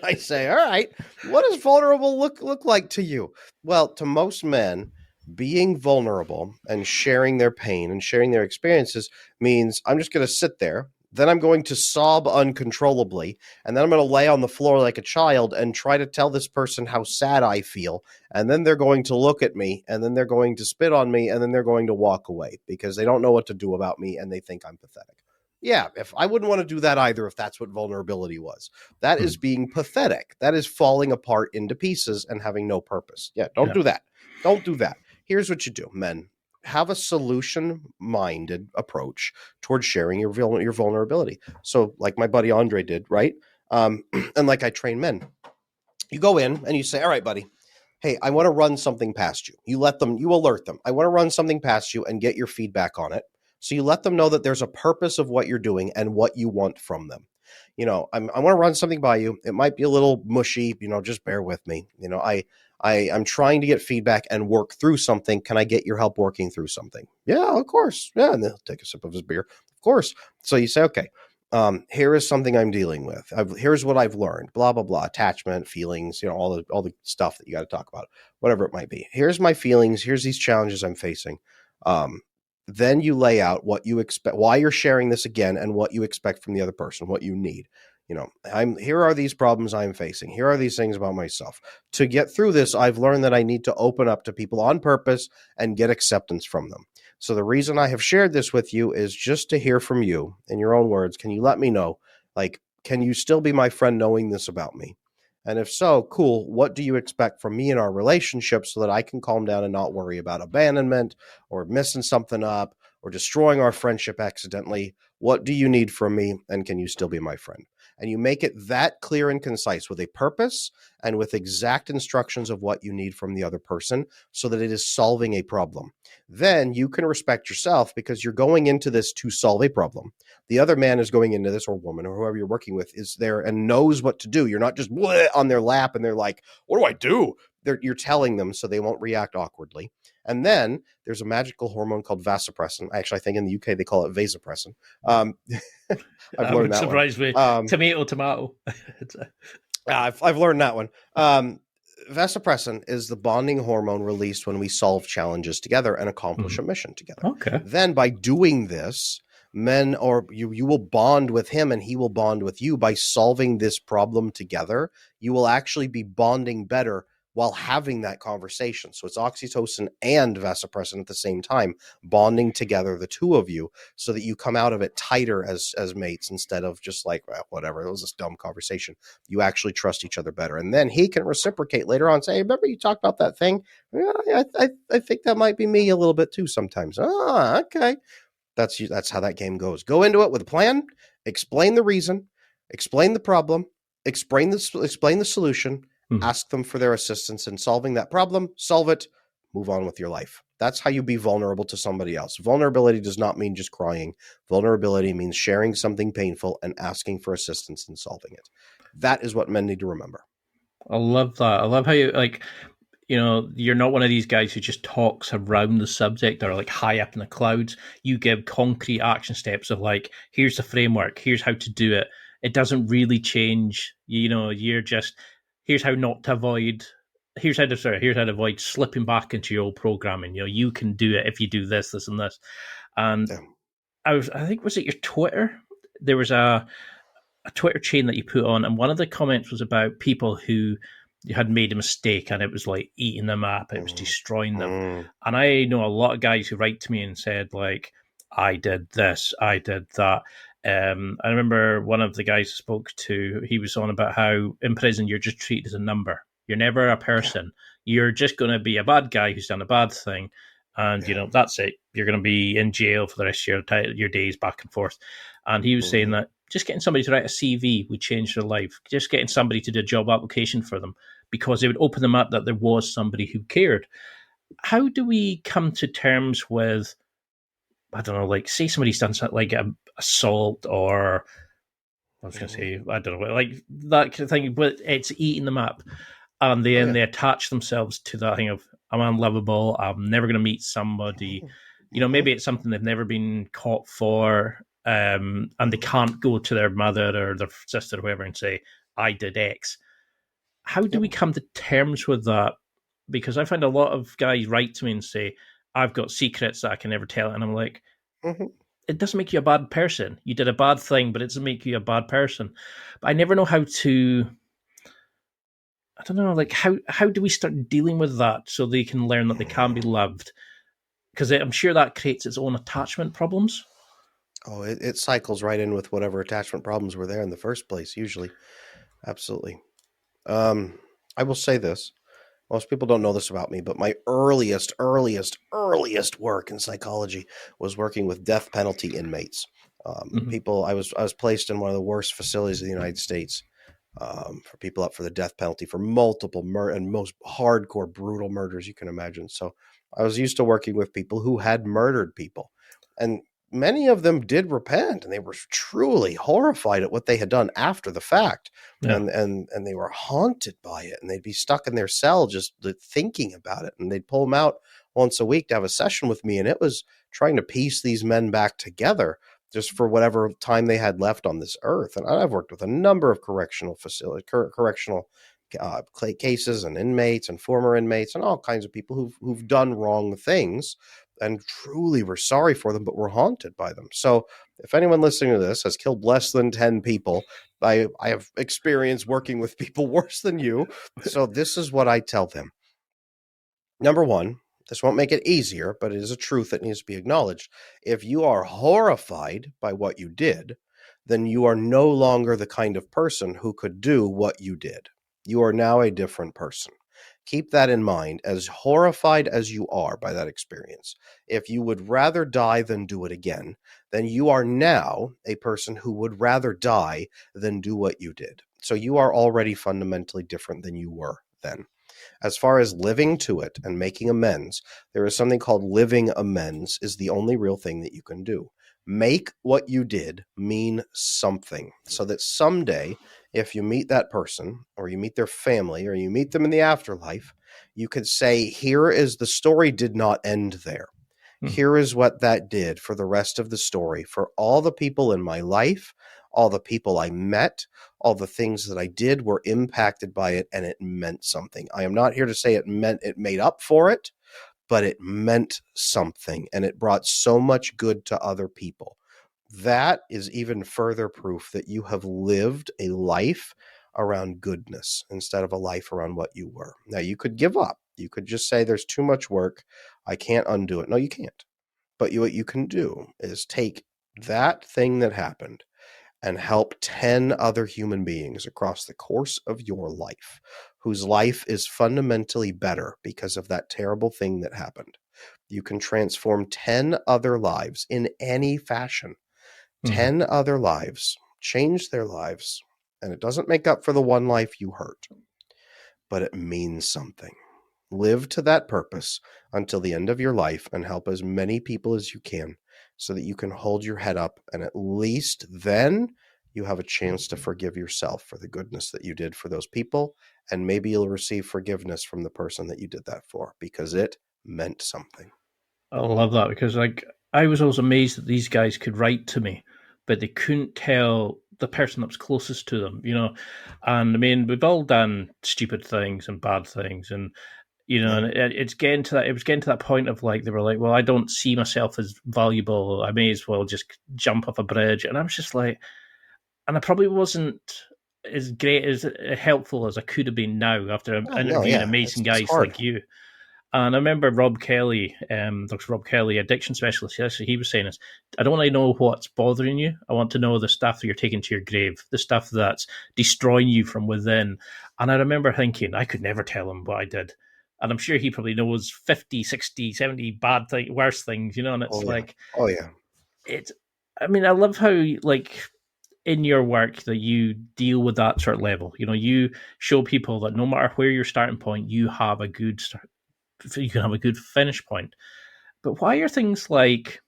I say, all right, what does vulnerable look like to you? Well, to most men, being vulnerable and sharing their pain and sharing their experiences means I'm just going to sit there. Then I'm going to sob uncontrollably, and then I'm going to lay on the floor like a child and try to tell this person how sad I feel. And then they're going to look at me, and then they're going to spit on me, and then they're going to walk away because they don't know what to do about me, and they think I'm pathetic. Yeah, if I wouldn't want to do that either, if that's what vulnerability was. That is being pathetic. That is falling apart into pieces and having no purpose. Yeah, don't do that. Don't do that. Here's what you do, men. Have a solution-minded approach towards sharing your vulnerability. So like my buddy Andre did, right? And like I train men. You go in and you say, all right, buddy, hey, I want to run something past you. You alert them. I want to run something past you and get your feedback on it. So you let them know that there's a purpose of what you're doing and what you want from them. I want to run something by you. It might be a little mushy, just bear with me. I'm trying to get feedback and work through something. Can I get your help working through something? Yeah, of course. Yeah. And they'll take a sip of his beer. Of course. So you say, okay, here is something I'm dealing with. Here's what I've learned, blah, blah, blah, attachment, feelings, all the stuff that you got to talk about, whatever it might be. Here's my feelings. Here's these challenges I'm facing. Then you lay out what you expect, why you're sharing this again, and what you expect from the other person, what you need. Here are these problems I'm facing. Here are these things about myself. To get through this, I've learned that I need to open up to people on purpose and get acceptance from them. So the reason I have shared this with you is just to hear from you in your own words. Can you let me know, can you still be my friend knowing this about me? And if so, cool. What do you expect from me in our relationship so that I can calm down and not worry about abandonment or messing something up or destroying our friendship accidentally? What do you need from me? And can you still be my friend? And you make it that clear and concise with a purpose and with exact instructions of what you need from the other person so that it is solving a problem. Then you can respect yourself because you're going into this to solve a problem. The other man is going into this, or woman, or whoever you're working with is there and knows what to do. You're not just on their lap and they're like, what do I do? You're telling them so they won't react awkwardly. And then there's a magical hormone called vasopressin. Actually, I think in the UK they call it vasopressin. I've learned that surprise one. Me. Tomato. I've learned that one. Vasopressin is the bonding hormone released when we solve challenges together and accomplish a mission together. Okay. Then by doing this, men or you will bond with him and he will bond with you by solving this problem together. You will actually be bonding better while having that conversation. So it's oxytocin and vasopressin at the same time, bonding together, the two of you, so that you come out of it tighter as mates instead of just like, well, whatever, it was this dumb conversation. You actually trust each other better. And then he can reciprocate later on, say, hey, remember you talked about that thing? Yeah, I think that might be me a little bit too sometimes. Okay. That's how that game goes. Go into it with a plan, explain the reason, explain the problem, explain the solution, ask them for their assistance in solving that problem, solve it, move on with your life. That's how you be vulnerable to somebody else. Vulnerability does not mean just crying. Vulnerability means sharing something painful and asking for assistance in solving it. That is what men need to remember. I love that. I love how you're not one of these guys who just talks around the subject or like high up in the clouds. You give concrete action steps of like, here's the framework, here's how to do it. It doesn't really change. You're just, here's how to avoid slipping back into your old programming. You can do it if you do this, this, and this. And I think, was it your Twitter? There was a Twitter chain that you put on, and one of the comments was about people who had made a mistake and it was like eating them up, it was destroying them. And I know a lot of guys who write to me and said like, I did this, I did that. I remember one of the guys I spoke to, he was on about how in prison you're just treated as a number. You're never a person. You're just going to be a bad guy who's done a bad thing. And, that's it. You're going to be in jail for the rest of your days back and forth. And he was saying that just getting somebody to write a CV would change their life. Just getting somebody to do a job application for them, because it would open them up that there was somebody who cared. How do we come to terms with, I don't know, like say somebody's done something like an assault or I was going to say, I don't know, like that kind of thing, but it's eating them up. And then they attach themselves to that thing of, I'm unlovable, I'm never going to meet somebody. Maybe it's something they've never been caught for, and they can't go to their mother or their sister or whoever and say, I did X. How do we come to terms with that? Because I find a lot of guys write to me and say, I've got secrets that I can never tell. And I'm like, it doesn't make you a bad person. You did a bad thing, but it doesn't make you a bad person. But I never know how to, I don't know, like how do we start dealing with that so they can learn that they can be loved? Because I'm sure that creates its own attachment problems. Oh, it cycles right in with whatever attachment problems were there in the first place, usually. Absolutely. I will say this. Most people don't know this about me, but my earliest work in psychology was working with death penalty inmates. People, I was placed in one of the worst facilities in the United States for people up for the death penalty for multiple and most hardcore, brutal murders you can imagine. So I was used to working with people who had murdered people, and many of them did repent, and they were truly horrified at what they had done after the fact. And they were haunted by it, and they'd be stuck in their cell just thinking about it. And they'd pull them out once a week to have a session with me. And it was trying to piece these men back together just for whatever time they had left on this earth. And I've worked with a number of correctional cases and inmates and former inmates and all kinds of people who've done wrong things and truly were sorry for them, but were haunted by them. So if anyone listening to this has killed less than 10 people, I have experience working with people worse than you. So this is what I tell them. Number one, this won't make it easier, but it is a truth that needs to be acknowledged. If you are horrified by what you did, then you are no longer the kind of person who could do what you did. You are now a different person. Keep that in mind, as horrified as you are by that experience. If you would rather die than do it again, then you are now a person who would rather die than do what you did. So you are already fundamentally different than you were then. As far as living to it and making amends, there is something called living amends is the only real thing that you can do. Make what you did mean something so that someday, if you meet that person or you meet their family or you meet them in the afterlife, you could say, here is the story did not end there. Here is what that did for the rest of the story, for all the people in my life, all the people I met, all the things that I did were impacted by it, and it meant something. I am not here to say it made up for it, but it meant something, and it brought so much good to other people. That is even further proof that you have lived a life around goodness instead of a life around what you were. Now, you could give up. You could just say, there's too much work. I can't undo it. No, you can't. But what you can do is take that thing that happened and help 10 other human beings across the course of your life, whose life is fundamentally better because of that terrible thing that happened. You can transform 10 other lives in any fashion. 10 other lives, change their lives, and it doesn't make up for the one life you hurt, but it means something. Live to that purpose until the end of your life and help as many people as you can so that you can hold your head up, and at least then you have a chance to forgive yourself for the goodness that you did for those people, and maybe you'll receive forgiveness from the person that you did that for because it meant something. I love that, because I was always amazed that these guys could write to me, but they couldn't tell the person that was closest to them, And I mean, we've all done stupid things and bad things, and and it's getting to that. It was getting to that point of they were like, well, I don't see myself as valuable. I may as well just jump off a bridge. And I was just like, and I probably wasn't as great as helpful as I could have been now after interviewing amazing guys like you. And I remember Rob Kelly, Dr. Rob Kelly, addiction specialist, he was saying this, I don't want to know what's bothering you. I want to know the stuff that you're taking to your grave, the stuff that's destroying you from within. And I remember thinking, I could never tell him what I did. And I'm sure he probably knows 50, 60, 70 bad things, worse things, and it's I mean, I love how, in your work that you deal with that sort of level. You show people that no matter where your starting point, you have a good start. You can have a good finish point. But why are things like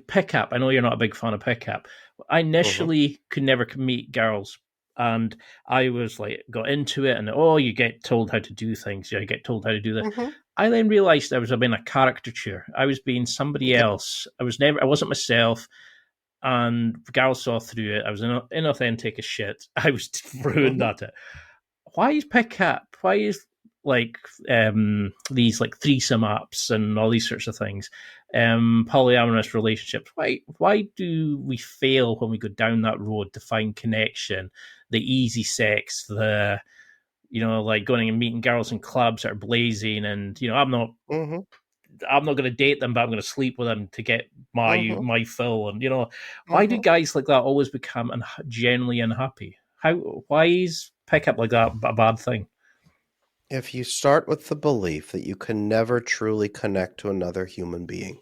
pickup? I know you're not a big fan of pickup. I initially could never meet girls, and I was got into it, and you get told how to do things. You get told how to do this. I then realized I was being a caricature. I was being somebody else. I wasn't myself. And girls saw through it. I was inauthentic as shit. I was ruined at it. Why is pickup? Why is these threesome apps and all these sorts of things, polyamorous relationships? Why do we fail when we go down that road to find connection, the easy sex, the going and meeting girls in clubs that are blazing, and I'm not going to date them, but I'm going to sleep with them to get my fill. And why do guys like that always become genuinely unhappy? Why is pickup like that a bad thing? If you start with the belief that you can never truly connect to another human being,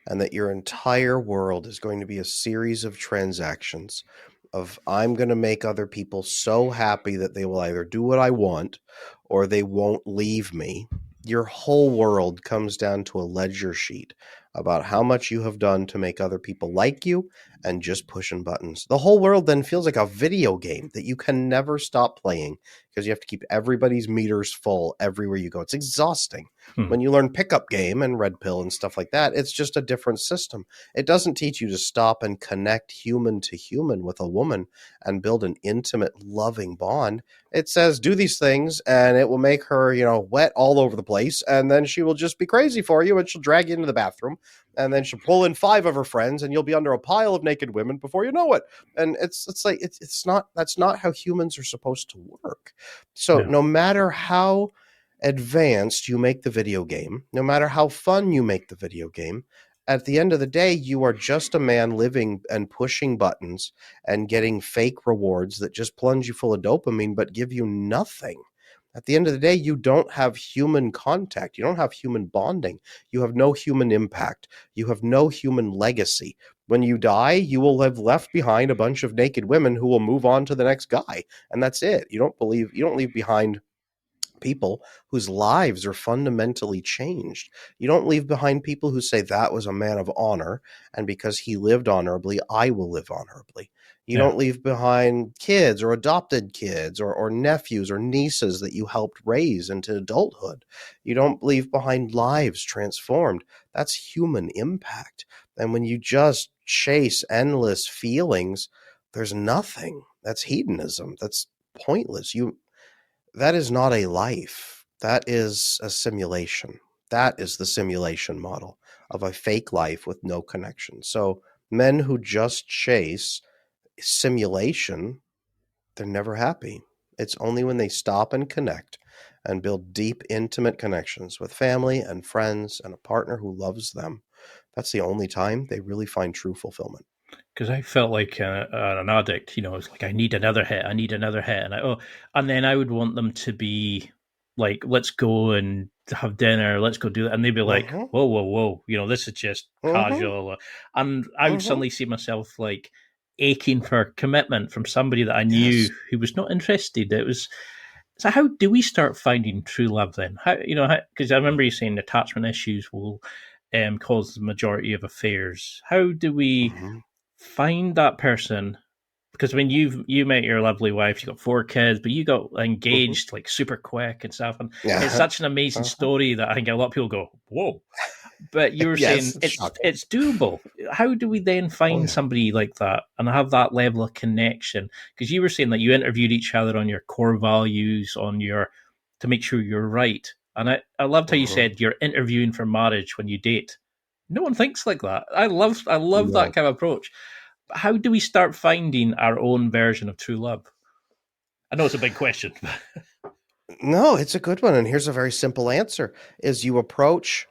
and that your entire world is going to be a series of transactions of, I'm going to make other people so happy that they will either do what I want or they won't leave me, your whole world comes down to a ledger sheet about how much you have done to make other people like you and just pushing buttons. The whole world then feels like a video game that you can never stop playing because you have to keep everybody's meters full everywhere you go. It's exhausting. When you learn pickup game and red pill and stuff like that, it's just a different system. It doesn't teach you to stop and connect human to human with a woman and build an intimate, loving bond. It says, do these things and it will make her, wet all over the place. And then she will just be crazy for you and she'll drag you into the bathroom. And then she'll pull in 5 of her friends and you'll be under a pile of naked women before you know it. And it's not, that's not how humans are supposed to work. So no matter how advanced you make the video game, no matter how fun you make the video game, At the end of the day, you are just a man living and pushing buttons and getting fake rewards that just plunge you full of dopamine but give you nothing. At the end of the day, you don't have human contact. You don't have human bonding. You have no human impact. You have no human legacy. When you die, you will have left behind a bunch of naked women who will move on to the next guy. And that's it. You don't leave behind people whose lives are fundamentally changed. You don't leave behind people who say that was a man of honor, and because he lived honorably, I will live honorably. You don't leave behind kids or adopted kids or nephews or nieces that you helped raise into adulthood. You don't leave behind lives transformed. That's human impact. And when you just chase endless feelings, there's nothing. That's hedonism. That's pointless. That is not a life. That is a simulation. That is the simulation model of a fake life with no connection. So men who just chase simulation, they're never happy. It's only when they stop and connect and build deep, intimate connections with family and friends and a partner who loves them. That's the only time they really find true fulfillment. Because I felt like an addict, it's like I need another hit, and then I would want them to be like, let's go and have dinner, let's go do it, and they'd be like, whoa, this is just casual, and I would suddenly see myself like aching for commitment from somebody that I knew who was not interested. So how do we start finding true love then? Because I remember you saying attachment issues will cause the majority of affairs. How do we find that person? Because when you met your lovely wife, you got 4 kids, but you got engaged like super quick and stuff, and it's such an amazing story that I think a lot of people go, whoa. But you were saying it's doable. How do we then find somebody like that and have that level of connection? Because you were saying that you interviewed each other on your core values, to make sure you're right. And I loved how you said you're interviewing for marriage when you date. No one thinks like that. I love that kind of approach. But how do we start finding our own version of true love? I know it's a big question. No, it's a good one. And here's a very simple answer: is you approach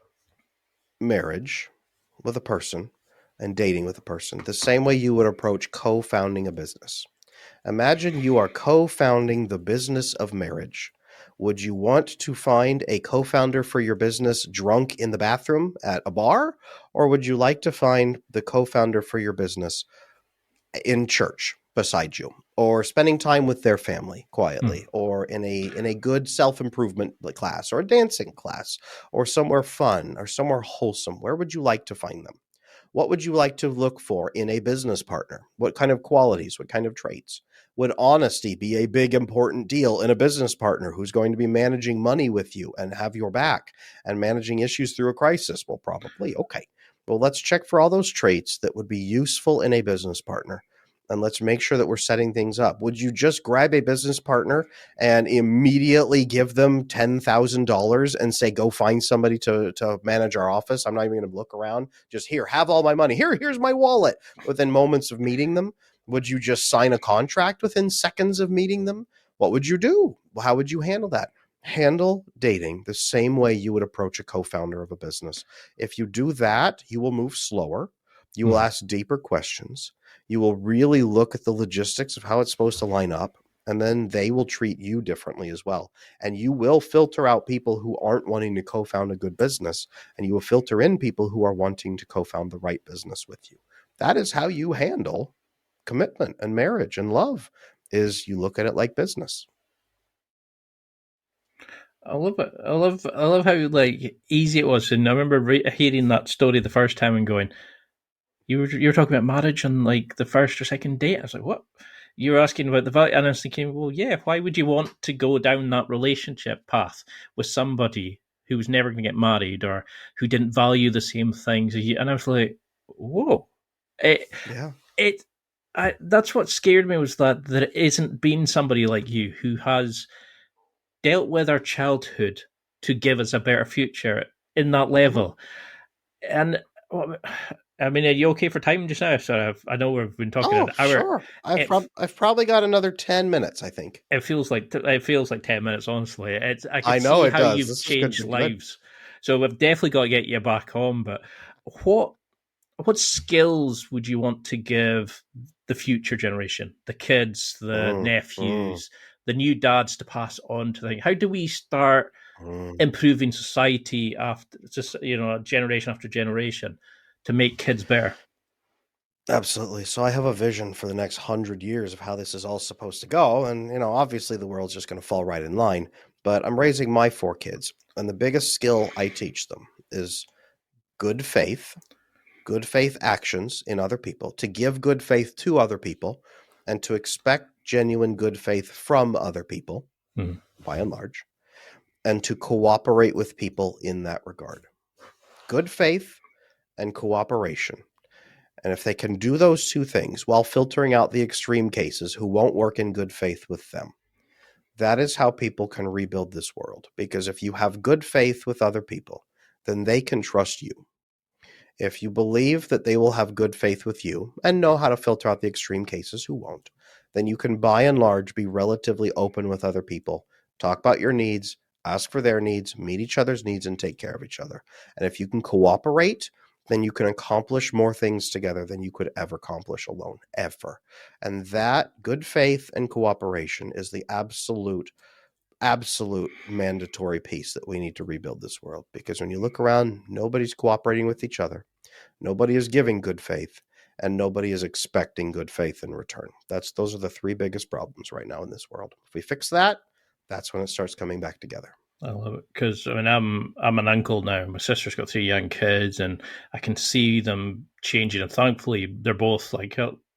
marriage with a person and dating with a person the same way you would approach co-founding a business. Imagine you are co-founding the business of marriage. Would you want to find a co-founder for your business drunk in the bathroom at a bar? Or would you like to find the co-founder for your business in church beside you, or spending time with their family quietly, or in a good self-improvement class, or a dancing class, or somewhere fun, or somewhere wholesome? Where would you like to find them? What would you like to look for in a business partner? What kind of qualities, what kind of traits? Would honesty be a big, important deal in a business partner who's going to be managing money with you and have your back and managing issues through a crisis? Well, probably. Okay. Well, let's check for all those traits that would be useful in a business partner. And let's make sure that we're setting things up. Would you just grab a business partner and immediately give them $10,000 and say, go find somebody to manage our office? I'm not even going to look around. Just here, have all my money. Here's my wallet. Within moments of meeting them, would you just sign a contract within seconds of meeting them? What would you do? How would you handle that? Handle dating the same way you would approach a co-founder of a business. If you do that, you will move slower. You will ask deeper questions. You will really look at the logistics of how it's supposed to line up, and then they will treat you differently as well. And you will filter out people who aren't wanting to co-found a good business, and you will filter in people who are wanting to co-found the right business with you. That is how you handle commitment and marriage and love, is you look at it like business. I love it. I love how like easy it was. And I remember hearing that story the first time and going, You were talking about marriage on like the first or second date. I was like, what? You were asking about the value, and I was thinking, well, yeah. Why would you want to go down that relationship path with somebody who was never going to get married or who didn't value the same things as you? And I was like, whoa. That's what scared me, was that there isn't been somebody like you who has dealt with our childhood to give us a better future in that level. And I mean, are you okay for time just now? So I know we've been talking an hour. Sure. I've probably got another 10 minutes, I think. It feels like 10 minutes, honestly. I can see how you've changed lives. So we've definitely got to get you back on. But what what skills would you want to give the future generation, the kids, the nephews, the new dads to pass on to them? How do we start improving society after just, generation after generation to make kids better? Absolutely. So I have a vision for the next 100 years of how this is all supposed to go. And, obviously the world's just going to fall right in line. But I'm raising my 4 kids. And the biggest skill I teach them is good faith actions in other people, to give good faith to other people, and to expect genuine good faith from other people, by and large, and to cooperate with people in that regard. Good faith and cooperation. And if they can do those 2 things while filtering out the extreme cases who won't work in good faith with them, that is how people can rebuild this world. Because if you have good faith with other people, then they can trust you. If you believe that they will have good faith with you and know how to filter out the extreme cases who won't, then you can by and large be relatively open with other people, talk about your needs, ask for their needs, meet each other's needs, and take care of each other. And if you can cooperate, then you can accomplish more things together than you could ever accomplish alone, ever. And that good faith and cooperation is the absolute mandatory piece that we need to rebuild this world. Because when you look around, nobody's cooperating with each other. Nobody is giving good faith, and nobody is expecting good faith in return. Those are the 3 biggest problems right now in this world. If we fix that, that's when it starts coming back together. I love it, because I'm an uncle now. My sister's got 3 young kids, and I can see them changing. And thankfully, they're both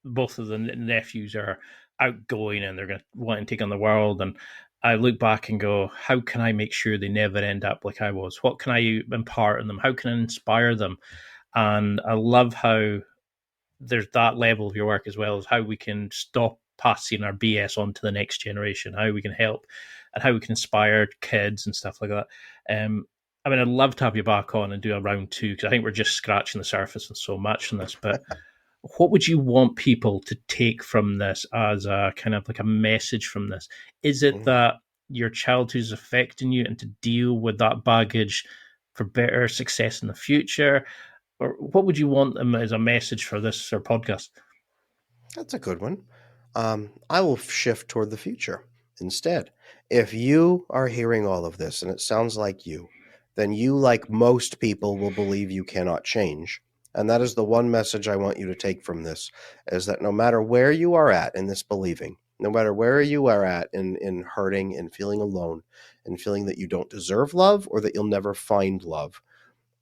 both of the nephews are outgoing, and they're going to want to take on the world. And I look back and go, how can I make sure they never end up like I was? What can I impart on them? How can I inspire them? And I love how there's that level of your work, as well as how we can stop passing our BS on to the next generation, how we can help and how we can inspire kids and stuff like that. I'd love to have you back on and do a round 2, because I think we're just scratching the surface and so much in this. But what would you want people to take from this as a kind of like a message from this? Is it that your childhood is affecting you, and to deal with that baggage for better success in the future? Or what would you want them as a message for this or podcast? That's a good one. I will shift toward the future instead. If you are hearing all of this and it sounds like you, then you, like most people, will believe you cannot change. And that is the one message I want you to take from this, is that no matter where you are at in this believing, no matter where you are at in hurting and feeling alone and feeling that you don't deserve love or that you'll never find love,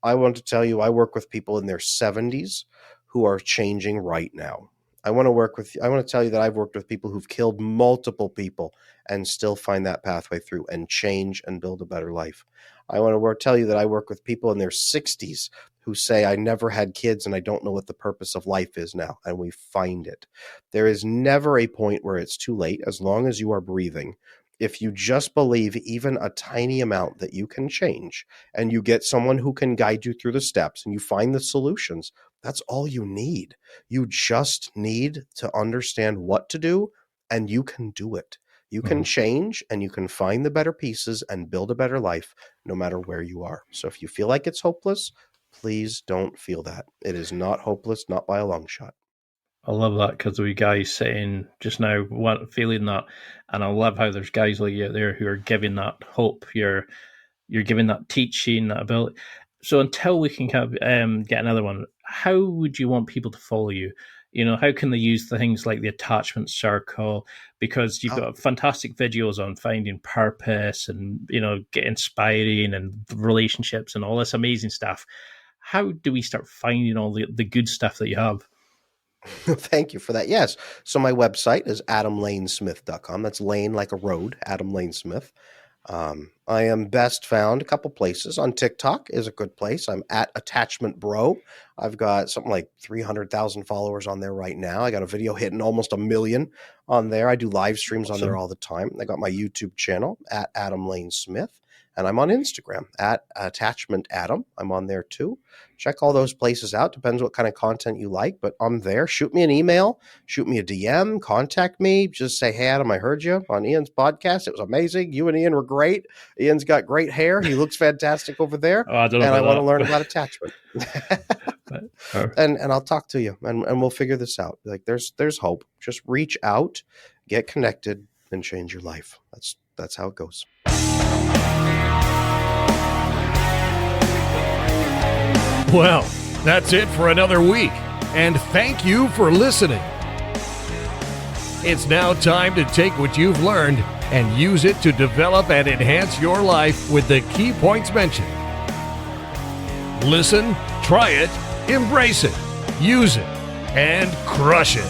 I want to tell you, I work with people in their 70s who are changing right now. I want to tell you that I've worked with people who've killed multiple people and still find that pathway through and change and build a better life. I want to tell you that I work with people in their 60s who say, I never had kids and I don't know what the purpose of life is now, and we find it. There is never a point where it's too late, as long as you are breathing. If you just believe even a tiny amount that you can change, and you get someone who can guide you through the steps and you find the solutions, that's all you need. You just need to understand what to do, and you can do it. You can change, and you can find the better pieces and build a better life no matter where you are. So if you feel like it's hopeless, please don't feel that. It is not hopeless, not by a long shot. I love that, because we guys sitting just now feeling that, and I love how there's guys like you out there who are giving that hope. You're giving that teaching, that ability. So until we can get another one, how would you want people to follow you? How can they use the things like the attachment circle? Because you've got fantastic videos on finding purpose and, get inspiring and relationships and all this amazing stuff. How do we start finding all the good stuff that you have? Thank you for that. Yes. So my website is Adam.Smith.com. That's Lane like a road, Adam Lane Smith. I am best found a couple places. On TikTok is a good place. I'm at Attachment Bro. I've got something like 300,000 followers on there right now. I got a video hitting almost 1 million on there. I do live streams on there all the time. I got my YouTube channel at Adam Lane Smith. And I'm on Instagram at Attachment Adam. I'm on there too. Check all those places out. Depends what kind of content you like, but I'm there. Shoot me an email, shoot me a DM, contact me. Just say, hey, Adam, I heard you on Ian's podcast. It was amazing. You and Ian were great. Ian's got great hair. He looks fantastic over there. I don't know and I want that. to learn about attachment. and I'll talk to you, and we'll figure this out. Like there's hope. Just reach out, get connected, and change your life. That's how it goes. Well, that's it for another week, and thank you for listening. It's now time to take what you've learned and use it to develop and enhance your life with the key points mentioned. Listen, try it, embrace it, use it, and crush it.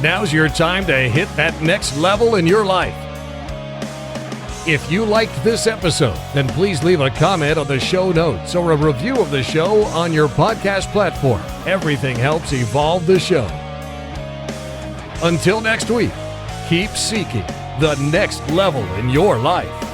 Now's your time to hit that next level in your life. If you liked this episode, then please leave a comment on the show notes or a review of the show on your podcast platform. Everything helps evolve the show. Until next week, keep seeking the next level in your life.